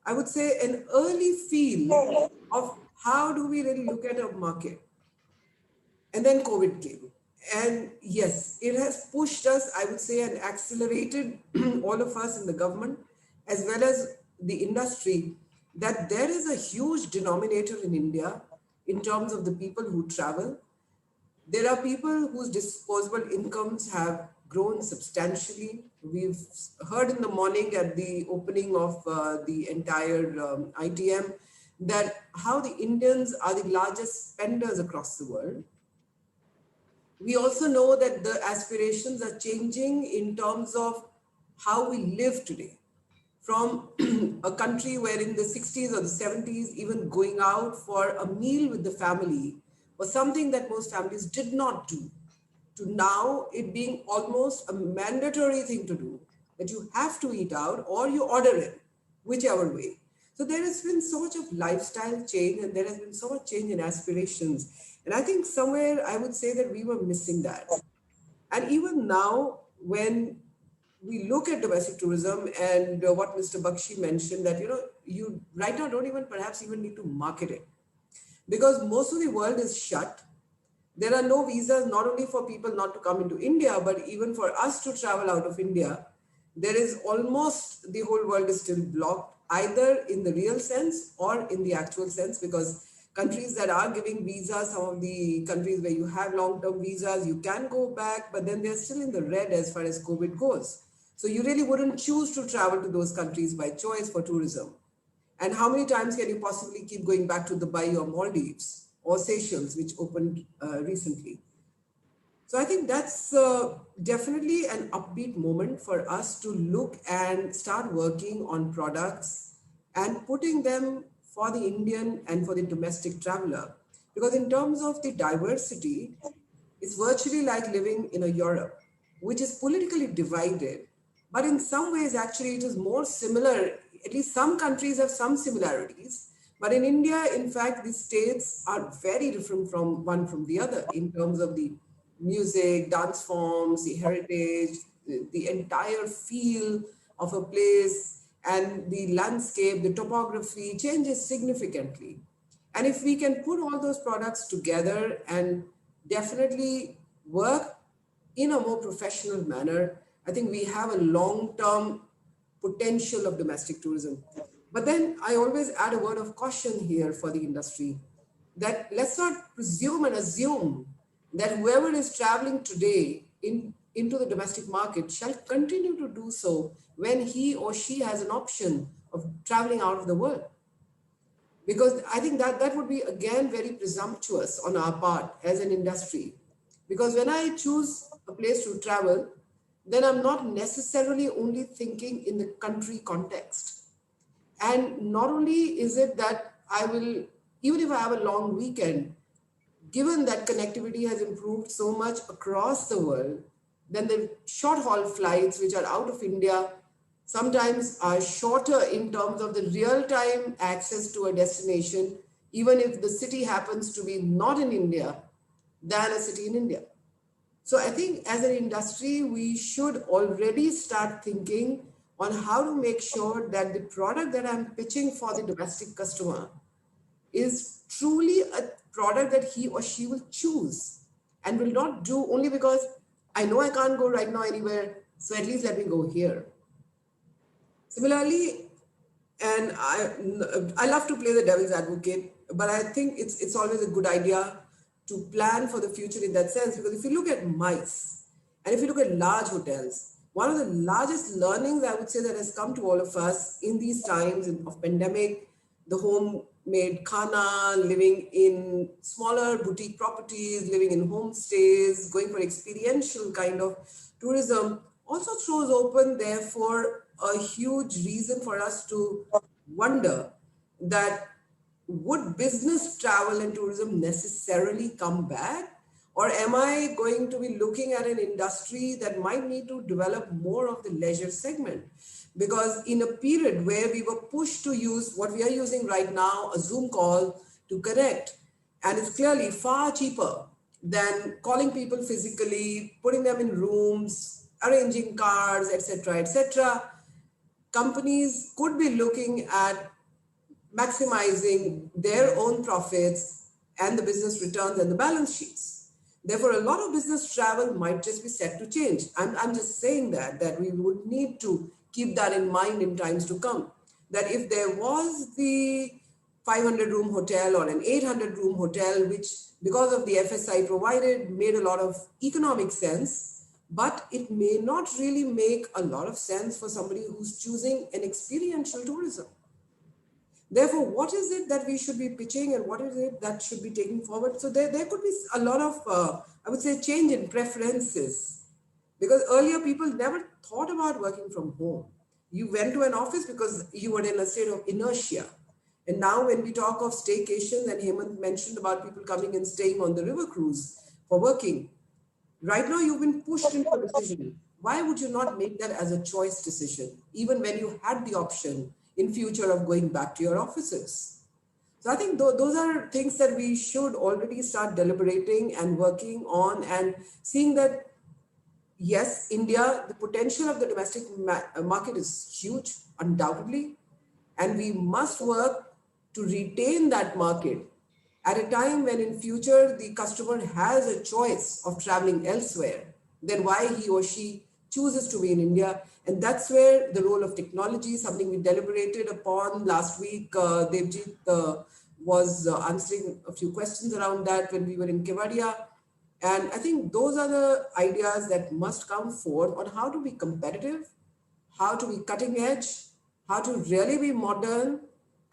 I would say an early feel of how do we really look at a market. And then COVID came. And yes, it has pushed us, I would say, and accelerated all of us in the government, as well as the industry, that there is a huge denominator in India in terms of the people who travel. There are people whose disposable incomes have grown substantially. We've heard in the morning at the opening of the entire ITM that how the Indians are the largest spenders across the world. We also know that the aspirations are changing in terms of how we live today. From a country where in the 60s or the 70s, even going out for a meal with the family was something that most families did not do, to now it being almost a mandatory thing to do, that you have to eat out or you order it, whichever way. So there has been so much of lifestyle change and there has been so much change in aspirations. And I think somewhere I would say that we were missing that. And even now, when we look at domestic tourism and what Mr. Bakshi mentioned, that, you right now don't even perhaps even need to market it, because most of the world is shut. There are no visas, not only for people not to come into India, but even for us to travel out of India. There is almost the whole world is still blocked, either in the real sense or in the actual sense, because countries that are giving visas, some of the countries where you have long-term visas, you can go back, but then they're still in the red as far as COVID goes. So you really wouldn't choose to travel to those countries by choice for tourism. And how many times can you possibly keep going back to Dubai or Maldives or Seychelles, which opened recently? So I think that's definitely an upbeat moment for us to look and start working on products and putting them for the Indian and for the domestic traveler. Because in terms of the diversity, it's virtually like living in a Europe, which is politically divided. But in some ways, actually, it is more similar. At least some countries have some similarities. But in India, in fact, the states are very different from one from the other in terms of the music, dance forms, the heritage, the entire feel of a place, and the landscape, the topography changes significantly. And if we can put all those products together and definitely work in a more professional manner, I think we have a long-term potential of domestic tourism. But then I always add a word of caution here for the industry, that let's not presume and assume that whoever is traveling today into the domestic market shall continue to do so when he or she has an option of traveling out of the world. Because I think that would be, again, very presumptuous on our part as an industry. Because when I choose a place to travel, then I'm not necessarily only thinking in the country context. And not only is it that I will, even if I have a long weekend, given that connectivity has improved so much across the world, then the short haul flights, which are out of India, sometimes are shorter in terms of the real-time access to a destination, even if the city happens to be not in India, than a city in India. So I think as an industry, we should already start thinking on how to make sure that the product that I'm pitching for the domestic customer is truly a product that he or she will choose and will not do only because I know I can't go right now anywhere, so at least let me go here. Similarly, and I love to play the devil's advocate, but I think it's always a good idea to plan for the future in that sense, because if you look at MICE and if you look at large hotels, one of the largest learnings I would say that has come to all of us in these times of pandemic, the homemade khana, living in smaller boutique properties, living in homestays, going for experiential kind of tourism, also throws open, therefore, a huge reason for us to wonder that would business travel and tourism necessarily come back? Or am I going to be looking at an industry that might need to develop more of the leisure segment? Because in a period where we were pushed to use what we are using right now, a Zoom call to connect, and it's clearly far cheaper than calling people physically, putting them in rooms, arranging cars, etc., etc. companies could be looking at maximizing their own profits and the business returns and the balance sheets. Therefore, a lot of business travel might just be set to change. I'm just saying that we would need to keep that in mind in times to come. That if there was the 500-room hotel or an 800-room hotel, which because of the FSI provided made a lot of economic sense, but it may not really make a lot of sense for somebody who's choosing an experiential tourism. Therefore, what is it that we should be pitching and what is it that should be taken forward? So there could be a lot of, I would say, change in preferences. Because earlier people never thought about working from home. You went to an office because you were in a state of inertia. And now when we talk of staycations, and Hemant mentioned about people coming and staying on the river cruise for working, right now you've been pushed into a decision. Why would you not make that as a choice decision, even when you had the option in future of going back to your offices? So I think those are things that we should already start deliberating and working on and seeing that, yes, India, the potential of the domestic market is huge, undoubtedly, and we must work to retain that market at a time when in future the customer has a choice of traveling elsewhere, then why he or she chooses to be in India. And that's where the role of technology, something we deliberated upon last week. Devjit was answering a few questions around that when we were in Kevadia. And I think those are the ideas that must come forth on how to be competitive, how to be cutting edge, how to really be modern,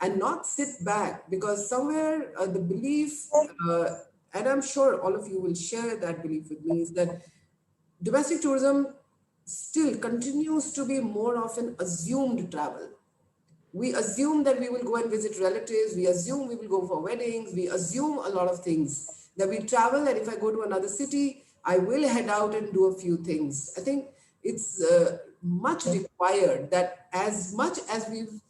and not sit back, because somewhere the belief, and I'm sure all of you will share that belief with me, is that domestic tourism still continues to be more of an assumed travel. We assume that we will go and visit relatives, we assume we will go for weddings, we assume a lot of things, that we travel and if I go to another city, I will head out and do a few things. I think it's much required that as much as we've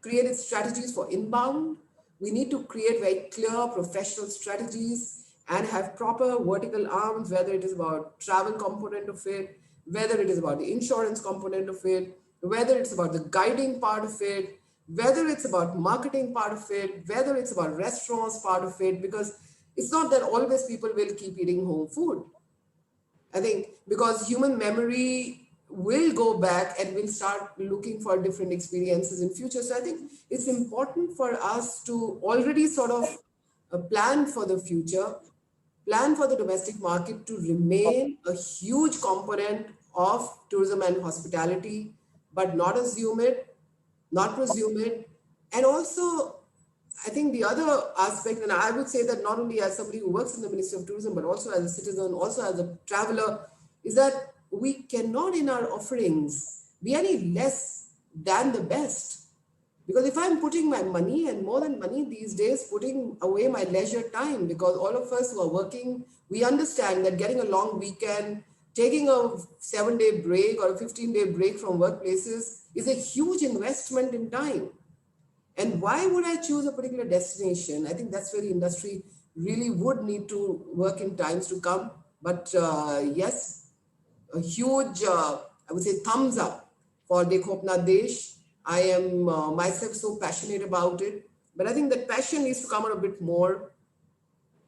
created strategies for inbound, we need to create very clear professional strategies and have proper vertical arms, whether it is about travel component of it, whether it is about the insurance component of it, whether it's about the guiding part of it, whether it's about marketing part of it, whether it's about restaurants part of it, because it's not that always people will keep eating home food. I think because human memory will go back and will start looking for different experiences in future. So I think it's important for us to already sort of plan for the future, plan for the domestic market to remain a huge component of tourism and hospitality, but not assume it, not presume it. And also, I think the other aspect, and I would say that not only as somebody who works in the Ministry of Tourism, but also as a citizen, also as a traveler, is that we cannot in our offerings be any less than the best. Because if I'm putting my money, and more than money these days, putting away my leisure time, because all of us who are working, we understand that getting a long weekend, taking a 7-day break or a 15-day break from workplaces is a huge investment in time. And why would I choose a particular destination? I think that's where the industry really would need to work in times to come. But yes, a huge, I would say, thumbs up for Dekho Apna Desh. I am myself so passionate about it. But I think that passion needs to come out a bit more,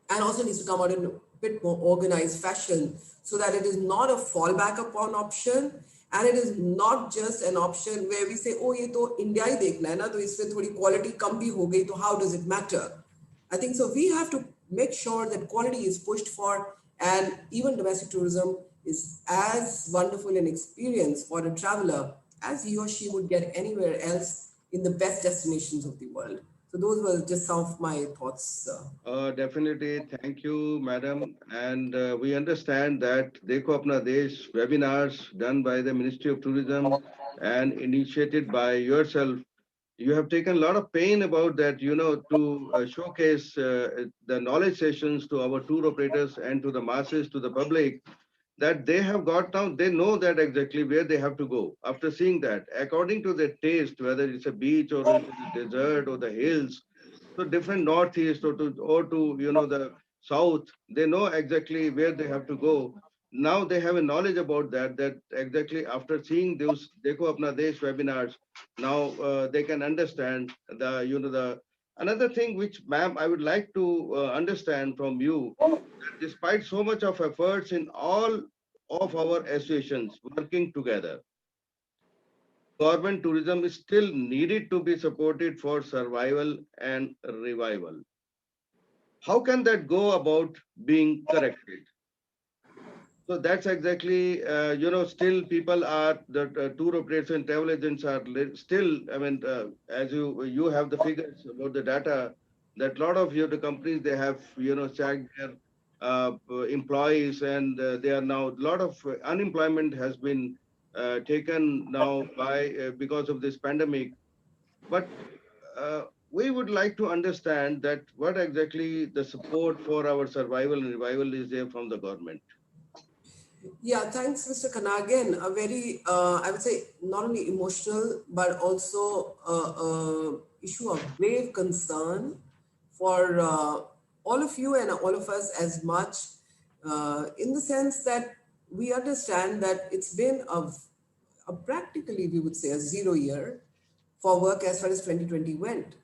and also needs to come out in a bit more organized fashion, so that it is not a fallback upon option. And it is not just an option where we say, oh, ये तो India ही देखना है ना, तो इसमें थोड़ी quality कम भी हो गई, तो how does it matter? I think so. We have to make sure that quality is pushed for, and even domestic tourism is as wonderful an experience for a traveler as he or she would get anywhere else in the best destinations of the world. So those were just some of my thoughts. Definitely. Thank you, madam. And we understand that Dekho Apna Desh webinars done by the Ministry of Tourism and initiated by yourself, you have taken a lot of pain about that, to showcase the knowledge sessions to our tour operators and to the masses, to the public, that they have got now, they know that exactly where they have to go. After seeing that, according to their taste, whether it's a beach or it's a desert or the hills, so different northeast or to the south, they know exactly where they have to go. now they have a knowledge about that exactly after seeing those Dekho Apna Desh webinars, now they can understand the another thing which, ma'am, I would like to understand from you, that despite so much of efforts in all of our associations working together, government tourism is still needed to be supported for survival and revival. How can that go about being corrected? So that's exactly, still people are, the tour operators and travel agents are still, I mean, as you have the figures about the data, that a lot of the companies, they have, sacked their employees, and they are now, a lot of unemployment has been taken now by, because of this pandemic. But we would like to understand that what exactly the support for our survival and revival is there from the government. Yeah, thanks, Mr. Khanna. Again, a very, I would say, not only emotional, but also issue of grave concern for all of you and all of us as much, in the sense that we understand that it's been a practically, we would say, a 0 year for work as far as 2020 went.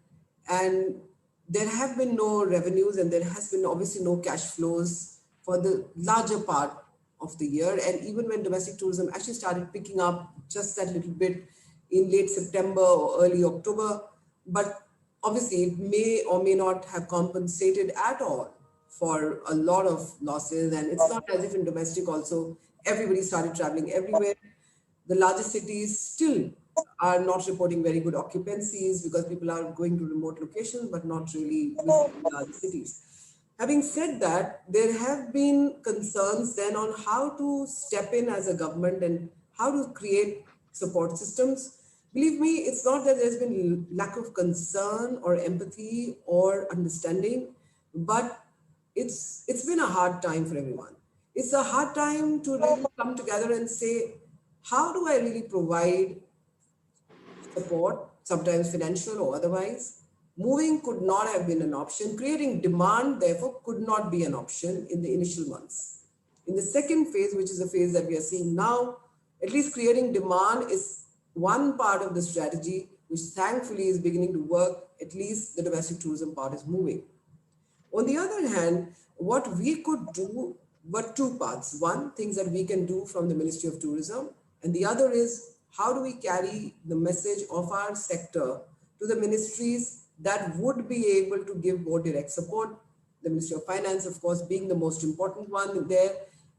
And there have been no revenues, and there has been obviously no cash flows for the larger part of the year. And even when domestic tourism actually started picking up just that little bit in late September or early October, but obviously it may or may not have compensated at all for a lot of losses. And it's not as if in domestic also everybody started traveling everywhere. The largest cities still are not reporting very good occupancies because people are going to remote locations, but not really visiting large cities. Having said that, there have been concerns then on how to step in as a government and how to create support systems. Believe me, it's not that there's been lack of concern or empathy or understanding, but it's been a hard time for everyone. It's a hard time to really come together and say, how do I really provide support, sometimes financial or otherwise? Moving could not have been an option. Creating demand, therefore, could not be an option in the initial months. In the second phase, which is the phase that we are seeing now, at least creating demand is one part of the strategy, which thankfully is beginning to work. At least the domestic tourism part is moving. On the other hand, what we could do were two parts. One, things that we can do from the Ministry of Tourism, and the other is how do we carry the message of our sector to the ministries that would be able to give more direct support. The Ministry of Finance, of course, being the most important one there,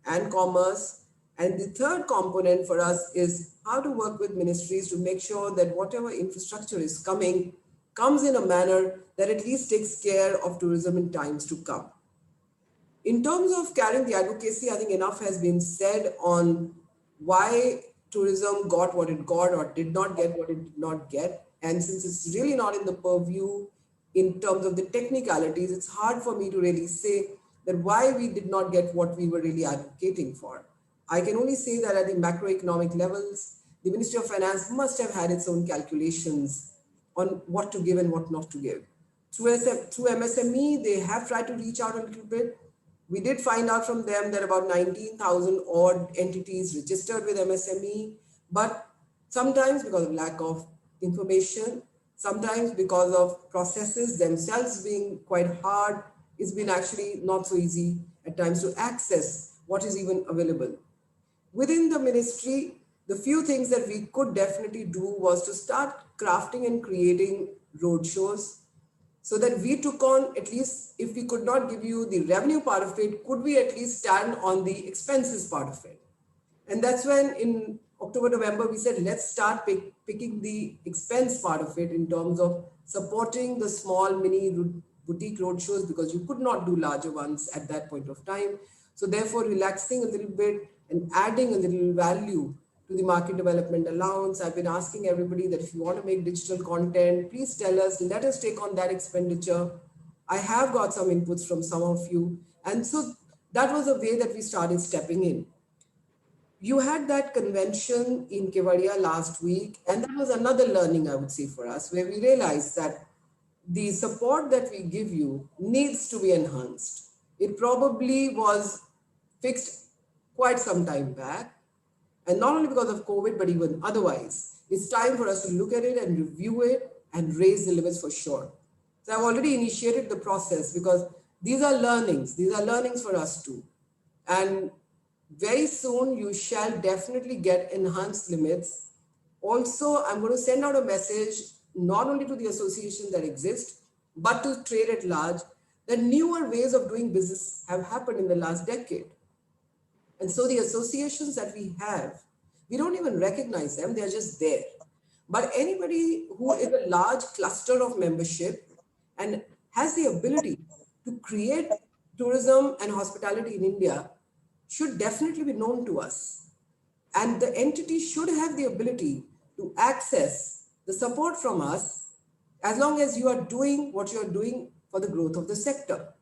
and Commerce. And the third component for us is how to work with ministries to make sure that whatever infrastructure is coming comes in a manner that at least takes care of tourism in times to come. In terms of carrying the advocacy, I think enough has been said on why tourism got what it got or did not get what it did not get. And since it's really not in the purview in terms of the technicalities, it's hard for me to really say that why we did not get what we were really advocating for. I can only say that at the macroeconomic levels, the Ministry of Finance must have had its own calculations on what to give and what not to give. Through MSME, they have tried to reach out a little bit. We did find out from them that about 19,000 odd entities registered with MSME, but sometimes because of lack of information, sometimes because of processes themselves being quite hard, it's been actually not so easy at times to access what is even available. Within the ministry, the few things that we could definitely do was to start crafting and creating roadshows so that we took on, at least if we could not give you the revenue part of it, could we at least stand on the expenses part of it? And that's when in October, November, we said, let's start picking the expense part of it in terms of supporting the small mini boutique roadshows because you could not do larger ones at that point of time. So therefore, relaxing a little bit and adding a little value to the market development allowance. I've been asking everybody that if you want to make digital content, please tell us, let us take on that expenditure. I have got some inputs from some of you. And so that was a way that we started stepping in. You had that convention in Kevadia last week, and that was another learning, I would say, for us, where we realized that the support that we give you needs to be enhanced. It probably was fixed quite some time back. And not only because of COVID, but even otherwise. It's time for us to look at it and review it and raise the limits for sure. So I've already initiated the process because these are learnings. These are learnings for us too. And very soon you shall definitely get enhanced limits. Also, I'm going to send out a message not only to the associations that exist, but to trade at large, that newer ways of doing business have happened in the last decade. And so the associations that we have, we don't even recognize them, they're just there. But anybody who is a large cluster of membership and has the ability to create tourism and hospitality in India should definitely be known to us. And the entity should have the ability to access the support from us as long as you are doing what you are doing for the growth of the sector.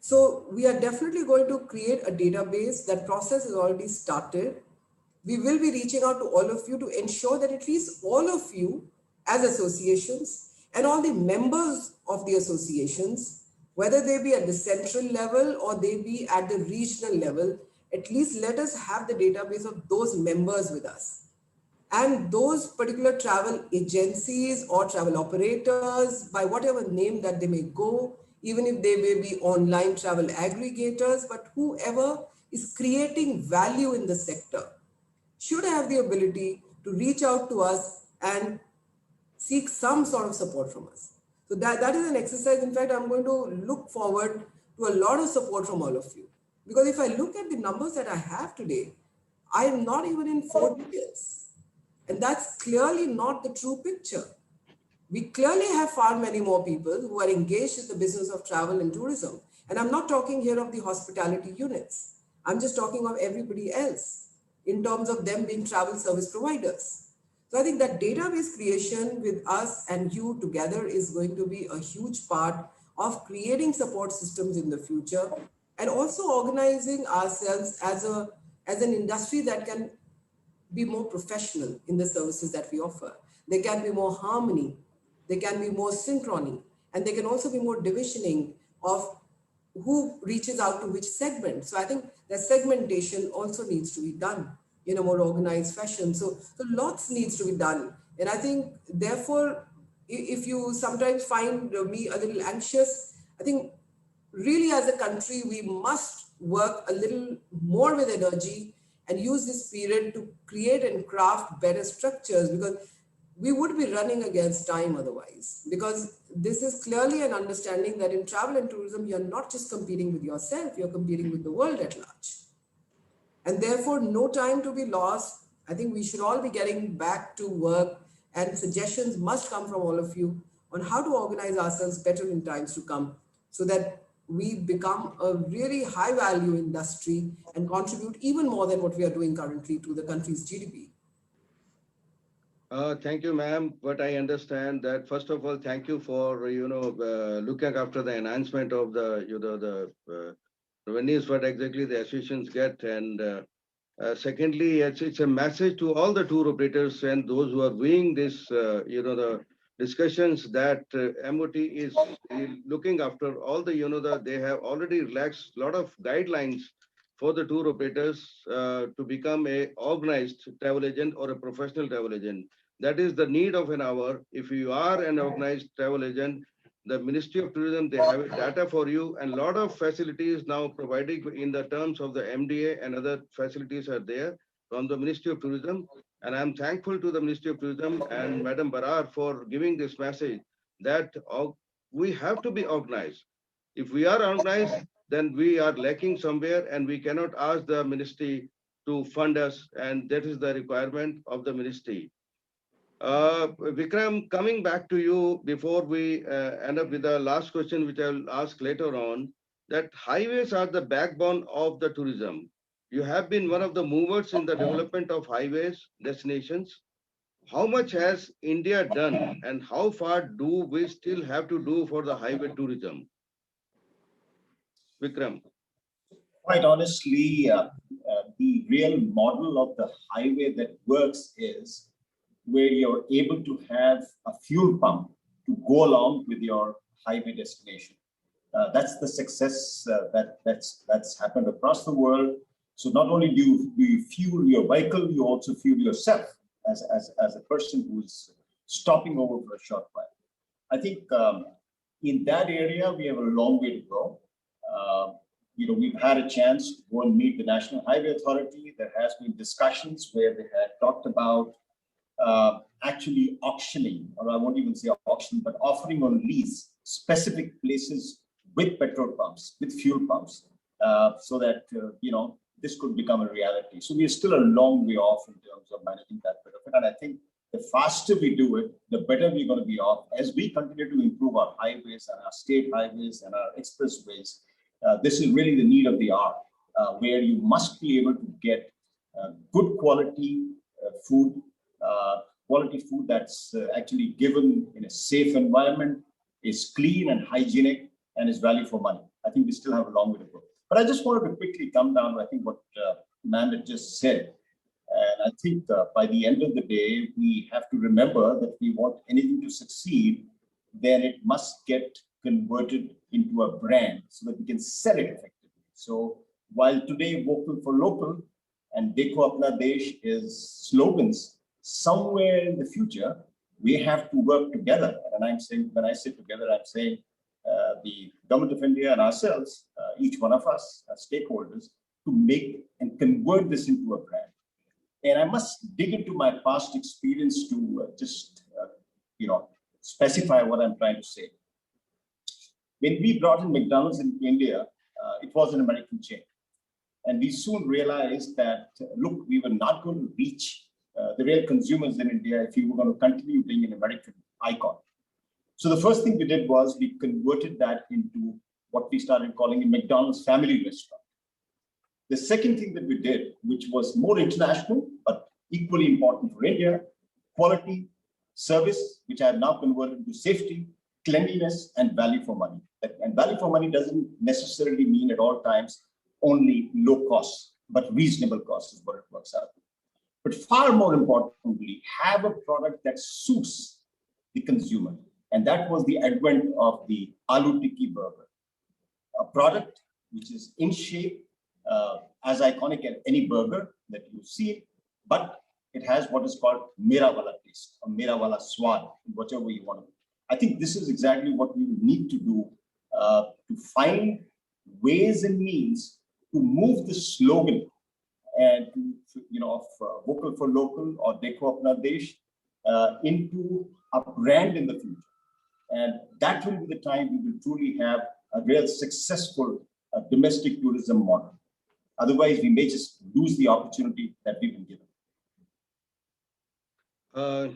So we are definitely going to create a database. That process is already started. We will be reaching out to all of you to ensure that at least all of you as associations and all the members of the associations, whether they be at the central level or they be at the regional level, at least let us have the database of those members with us. And those particular travel agencies or travel operators, by whatever name that they may go, even if they may be online travel aggregators, but whoever is creating value in the sector should have the ability to reach out to us and seek some sort of support from us. So that is an exercise. In fact, I'm going to look forward to a lot of support from all of you. Because if I look at the numbers that I have today, I am not even in 4 digits. And that's clearly not the true picture. We clearly have far many more people who are engaged in the business of travel and tourism. And I'm not talking here of the hospitality units. I'm just talking of everybody else in terms of them being travel service providers. So I think that database creation with us and you together is going to be a huge part of creating support systems in the future and also organizing ourselves as an industry that can be more professional in the services that we offer. There can be more harmony, there can be more synchrony, and there can also be more divisioning of who reaches out to which segment. So I think that segmentation also needs to be done in a more organized fashion. So lots needs to be done. And I think, therefore, if you sometimes find me a little anxious, I think really as a country, we must work a little more with energy and use this period to create and craft better structures, because we would be running against time otherwise. Because this is clearly an understanding that in travel and tourism, you're not just competing with yourself, you're competing with the world at large. And therefore, no time to be lost. I think we should all be getting back to work, and suggestions must come from all of you on how to organize ourselves better in times to come so that we become a really high value industry and contribute even more than what we are doing currently to the country's GDP. Thank you, ma'am. But I understand that, first of all, thank you for, looking after the enhancement of the revenues, what exactly the associations get. And secondly, it's a message to all the tour operators and those who are doing this, the discussions that MOT is looking after all the, they have already relaxed a lot of guidelines for the tour operators to become a organized travel agent or a professional travel agent. That is the need of an hour. If you are an organized travel agent, the Ministry of Tourism, they have data for you, and a lot of facilities now provided in the terms of the MDA and other facilities are there from the Ministry of Tourism. And I'm thankful to the Ministry of Tourism and Madam Barar for giving this message that we have to be organized. If we are organized, then we are lacking somewhere and we cannot ask the ministry to fund us, and that is the requirement of the ministry. Vikram, coming back to you before we end up with the last question, which I will ask later on, that highways are the backbone of the tourism. You have been one of the movers in the development of highways destinations. How much has India done, and how far do we still have to do for the highway tourism? Vikram. Quite honestly, the real model of the highway that works is where you're able to have a fuel pump to go along with your highway destination. That's the success that's happened across the world. So not only do you fuel your vehicle, you also fuel yourself as a person who is stopping over for a short while. I think in that area, we have a long way to go. We've had a chance to go and meet the National Highway Authority. There has been discussions where they had talked about actually auctioning, or I won't even say auction, but offering on lease specific places with petrol pumps, with fuel pumps, so that, this could become a reality. So we are still a long way off in terms of managing that bit of it. And I think the faster we do it, the better we're going to be off as we continue to improve our highways and our state highways and our expressways. This is really the need of the hour, where you must be able to get good quality food, that's actually given in a safe environment, is clean and hygienic, and is value for money. I think we still have a long way to go. But I just wanted to quickly come down to, I think, what Amanda just said. And I think by the end of the day, we have to remember that if we want anything to succeed, then it must get converted into a brand so that we can sell it effectively. So while today vocal for local and Dekho Apna Desh is slogans, somewhere in the future, we have to work together. And I'm saying, when I say together, I'm saying the Government of India and ourselves, each one of us as stakeholders, to make and convert this into a brand. And I must dig into my past experience to specify what I'm trying to say. When we brought in McDonald's into India, it was an American chain. And we soon realized that, look, we were not going to reach the real consumers in India if we were going to continue being an American icon. So the first thing we did was we converted that into what we started calling a McDonald's family restaurant. The second thing that we did, which was more international, but equally important for India, quality, service, which I have now converted to safety, cleanliness, and value for money. And value for money doesn't necessarily mean at all times only low cost, but reasonable cost is what it works out. But far more importantly, have a product that suits the consumer. And that was the advent of the Aloo Tikki burger, a product which is in shape, as iconic as any burger that you see, but it has what is called Mera Wala taste, or Mera Wala Swad, whichever you want to. I think this is exactly what we need to do to find ways and means to move the slogan and of vocal for local or Dekho Apna Desh into a brand in the future. And that will be the time we will truly have a real successful domestic tourism model. Otherwise, we may just lose the opportunity that we've been given.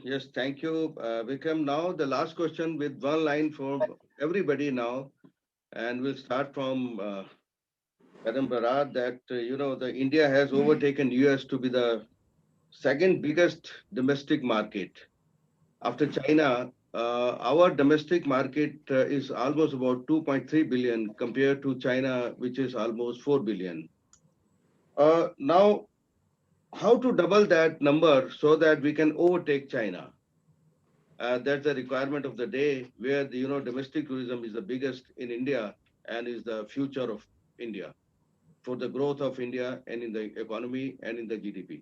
Yes, thank you, Vikram. Now, the last question with one line for everybody now. And we'll start from Madam Brar, that, the India has overtaken US to be the second biggest domestic market. After China, our domestic market is almost about 2.3 billion compared to China, which is almost 4 billion. Now, how to double that number so that we can overtake China? That's the requirement of the day, where the domestic tourism is the biggest in India and is the future of India for the growth of India and in the economy and in the GDP.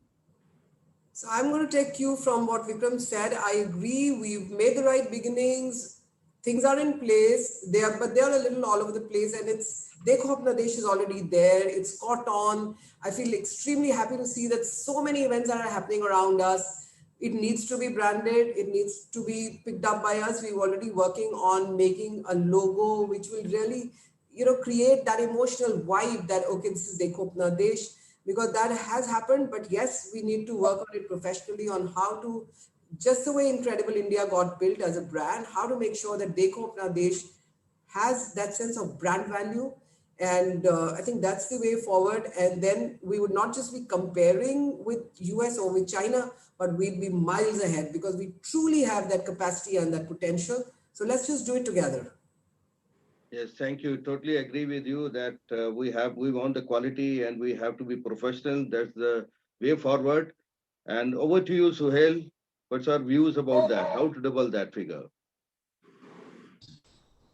So I'm going to take you from what Vikram said. I agree. We've made the right beginnings. Things are in place. But they are a little all over the place. And it's Dekho Apna Desh is already there. It's caught on. I feel extremely happy to see that so many events that are happening around us. It needs to be branded. It needs to be picked up by us. We're already working on making a logo which will really, create that emotional vibe that, okay, this is Dekho Apna Desh. Because that has happened, but yes, we need to work on it professionally on how to, just the way Incredible India got built as a brand, how to make sure that Dekho Apna Desh has that sense of brand value. And I think that's the way forward. And then we would not just be comparing with US or with China, but we'd be miles ahead because we truly have that capacity and that potential. So let's just do it together. Yes, thank you. Totally agree with you that we want the quality and we have to be professional. That's the way forward. And over to you, Suhail. What's our views about that? How to double that figure?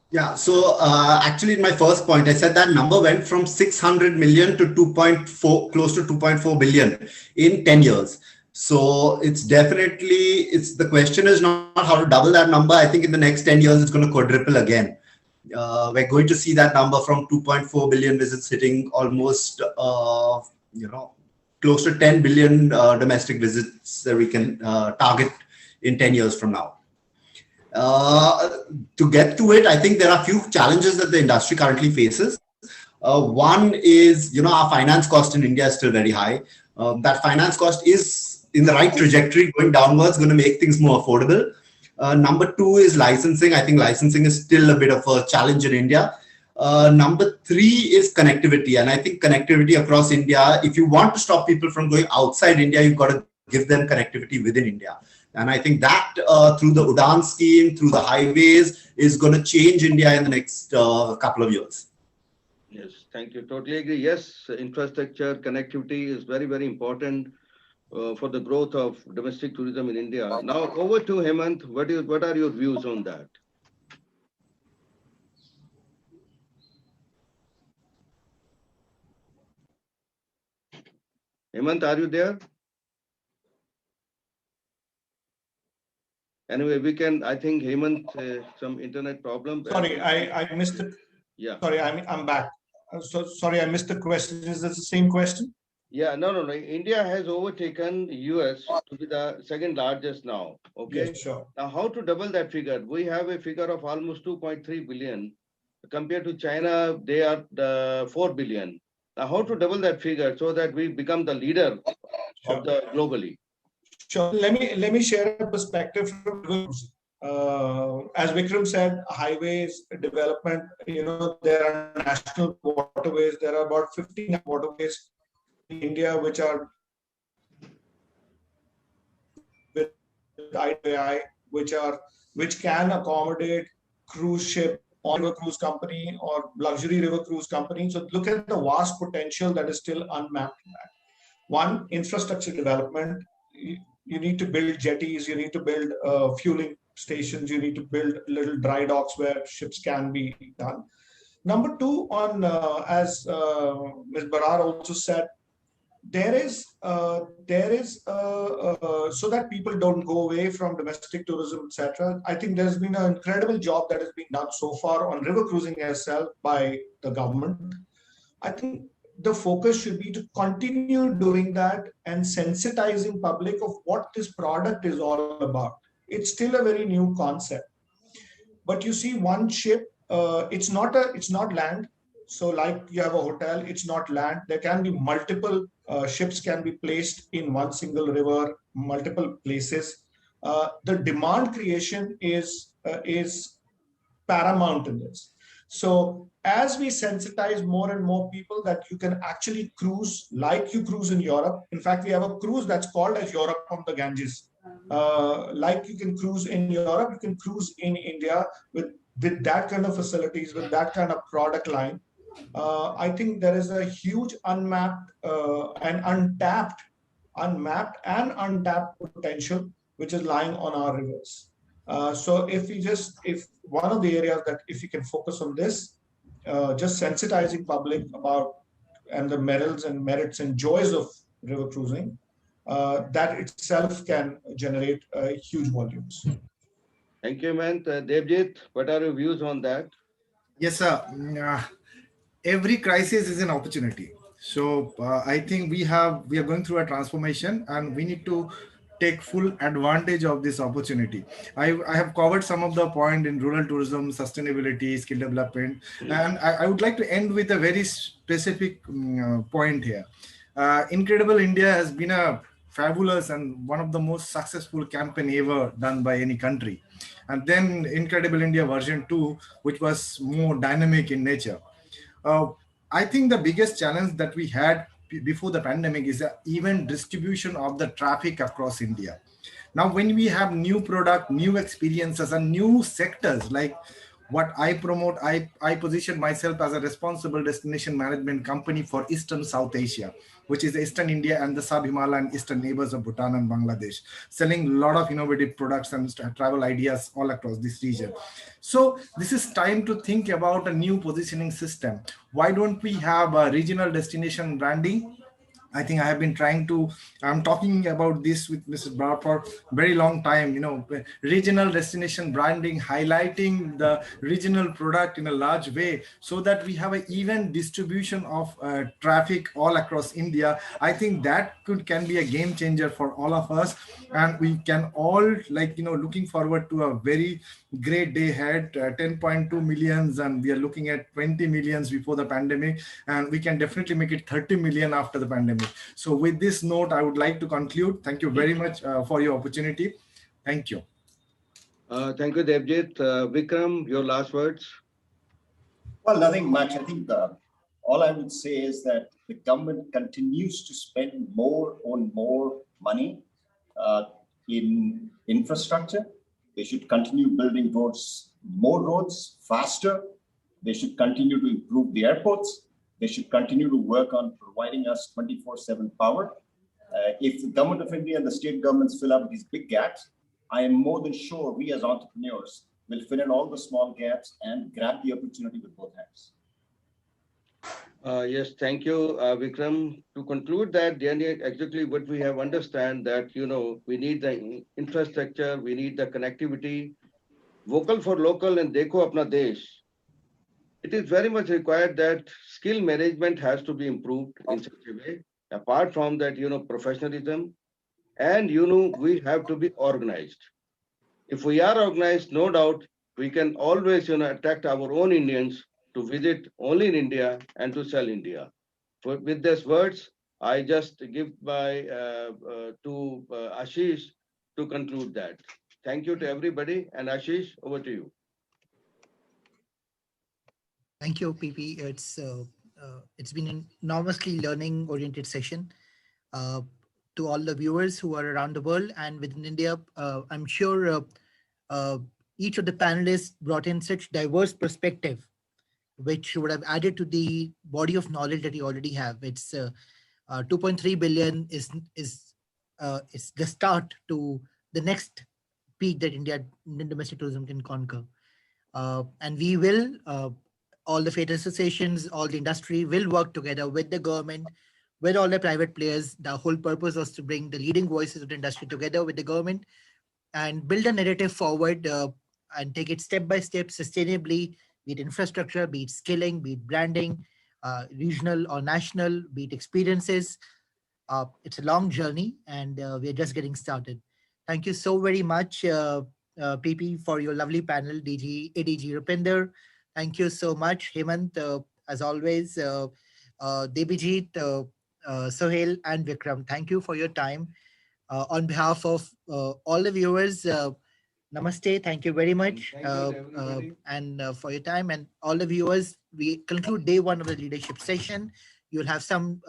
Yeah, so actually in my first point, I said that number went from 600 million to 2.4, close to 2.4 billion in 10 years. So it's definitely, the question is not how to double that number. I think in the next 10 years, it's going to quadruple again. We're going to see that number from 2.4 billion visits hitting almost, close to 10 billion domestic visits that we can target in 10 years from now. To get to it, I think there are a few challenges that the industry currently faces. One is, our finance cost in India is still very high. That finance cost is in the right trajectory, going downwards, going to make things more affordable. Number two is licensing. I think licensing is still a bit of a challenge in India. Number three is connectivity. And I think connectivity across India, if you want to stop people from going outside India, you've got to give them connectivity within India. And I think that through the UDAN scheme, through the highways, is going to change India in the next couple of years. Yes, thank you. Totally agree. Yes, infrastructure, connectivity is very, very important for the growth of domestic tourism in India. Now over to Hemant. What are your views on that? Hemant, are you there? Anyway, we can, I think Hemant, some internet problem. Sorry, I missed it. Yeah. Sorry, I'm back. So sorry, I missed the question. Is this the same question? Yeah, no. India has overtaken US to be the second largest now. Okay. Yes, sure. Now, how to double that figure? We have a figure of almost 2.3 billion. Compared to China, they are 4 billion. Now, how to double that figure so that we become the leader of the globally? Sure. Let me share a perspective from as Vikram said, highways development. There are national waterways. There are about 15 waterways in India which are with ITI, which can accommodate cruise ship on river cruise company or luxury river cruise company. So look at the vast potential that is still unmapped. One, infrastructure development. You need to build jetties, you need to build fueling stations, you need to build little dry docks where ships can be done. Number two, on as Ms. Barar also said, there is so that people don't go away from domestic tourism, etc. I think there's been an incredible job that has been done so far on river cruising itself by the government. I think the focus should be to continue doing that and sensitizing public of what this product is all about. It's still a very new concept, but you see one ship, it's not land. So like you have a hotel, it's not land. There can be multiple ships can be placed in one single river, multiple places. The demand creation is paramount in this. So as we sensitize more and more people that you can actually cruise like you cruise in Europe. In fact, we have a cruise that's called as Europe from the Ganges. Like you can cruise in Europe, you can cruise in India with that kind of facilities, with that kind of product line. I think there is a huge unmapped and untapped potential which is lying on our rivers. So if one of the areas that if you can focus on this, just sensitizing public about and the merits and joys of river cruising, that itself can generate huge volumes. Thank you, man. Devjit, what are your views on that? Yes, sir. Every crisis is an opportunity. So I think we are going through a transformation, and we need to take full advantage of this opportunity. I have covered some of the point in rural tourism, sustainability, skill development, and I would like to end with a very specific point here. Incredible India has been a fabulous and one of the most successful campaign ever done by any country. And then Incredible India version 2, which was more dynamic in nature. I think the biggest challenge that we had before the pandemic is the even distribution of the traffic across India. Now, when we have new product, new experiences, and new sectors, like what I promote, I position myself as a responsible destination management company for Eastern South Asia. which is Eastern India and the sub-Himalayan eastern neighbors of Bhutan and Bangladesh, selling a lot of innovative products and travel ideas all across this region. So this is time to think about a new positioning system. Why don't we have a regional destination branding? I think I have been I'm talking about this with Mrs. Brar for a very long time, regional destination branding, highlighting the regional product in a large way so that we have an even distribution of traffic all across India. I think that can be a game changer for all of us. And we can all looking forward to a very great day ahead, 10.2 millions, and we are looking at 20 millions before the pandemic, and we can definitely make it 30 million after the pandemic. So with this note, I would like to conclude. Thank you very much for your opportunity. Thank you. Thank you, Devjit. Vikram, your last words. Well, nothing much. I think all I would say is that the government continues to spend more money in infrastructure. They should continue building more roads faster. They should continue to improve the airports. They should continue to work on providing us 24/7 power. If the government of India and the state governments fill up these big gaps, I am more than sure we as entrepreneurs will fill in all the small gaps and grab the opportunity with both hands. Yes, thank you, Vikram. To conclude that, exactly what we have understand that, we need the infrastructure, we need the connectivity, vocal for local and Dekho Apna Desh. It is very much required that skill management has to be improved in such a way. Apart from that, professionalism, and, we have to be organized. If we are organized, no doubt, we can always, attract our own Indians to visit only in India and to sell India. With these words, I just give to Ashish to conclude that. Thank you to everybody, and Ashish, over to you. Thank you, PP. It's been an enormously learning-oriented session. To all the viewers who are around the world and within India, I'm sure each of the panelists brought in such diverse perspective, which would have added to the body of knowledge that you already have. It's 2.3 billion is the start to the next peak that Indian domestic tourism can conquer. And we will, all the freight associations, all the industry will work together with the government, with all the private players. The whole purpose was to bring the leading voices of the industry together with the government and build a narrative forward and take it step by step, sustainably, be it infrastructure, be it skilling, be it branding, regional or national, be it experiences. It's a long journey, and we're just getting started. Thank you so very much, PP, for your lovely panel, ADG Rupinder. Thank you so much, Hemant, as always, Debijit, Sohail, and Vikram. Thank you for your time. On behalf of all the viewers, namaste. Thank you very much and for your time. And all the viewers, we conclude day one of the leadership session. You'll have some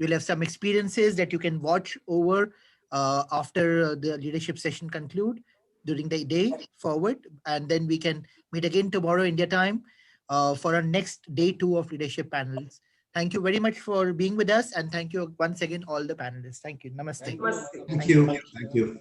experiences that you can watch over after the leadership session conclude during the day forward. And then we can meet again tomorrow India time for our next day 2 of leadership panels. Thank you very much for being with us. And thank you once again, all the panelists. Thank you. Namaste. Thank you. Thank you.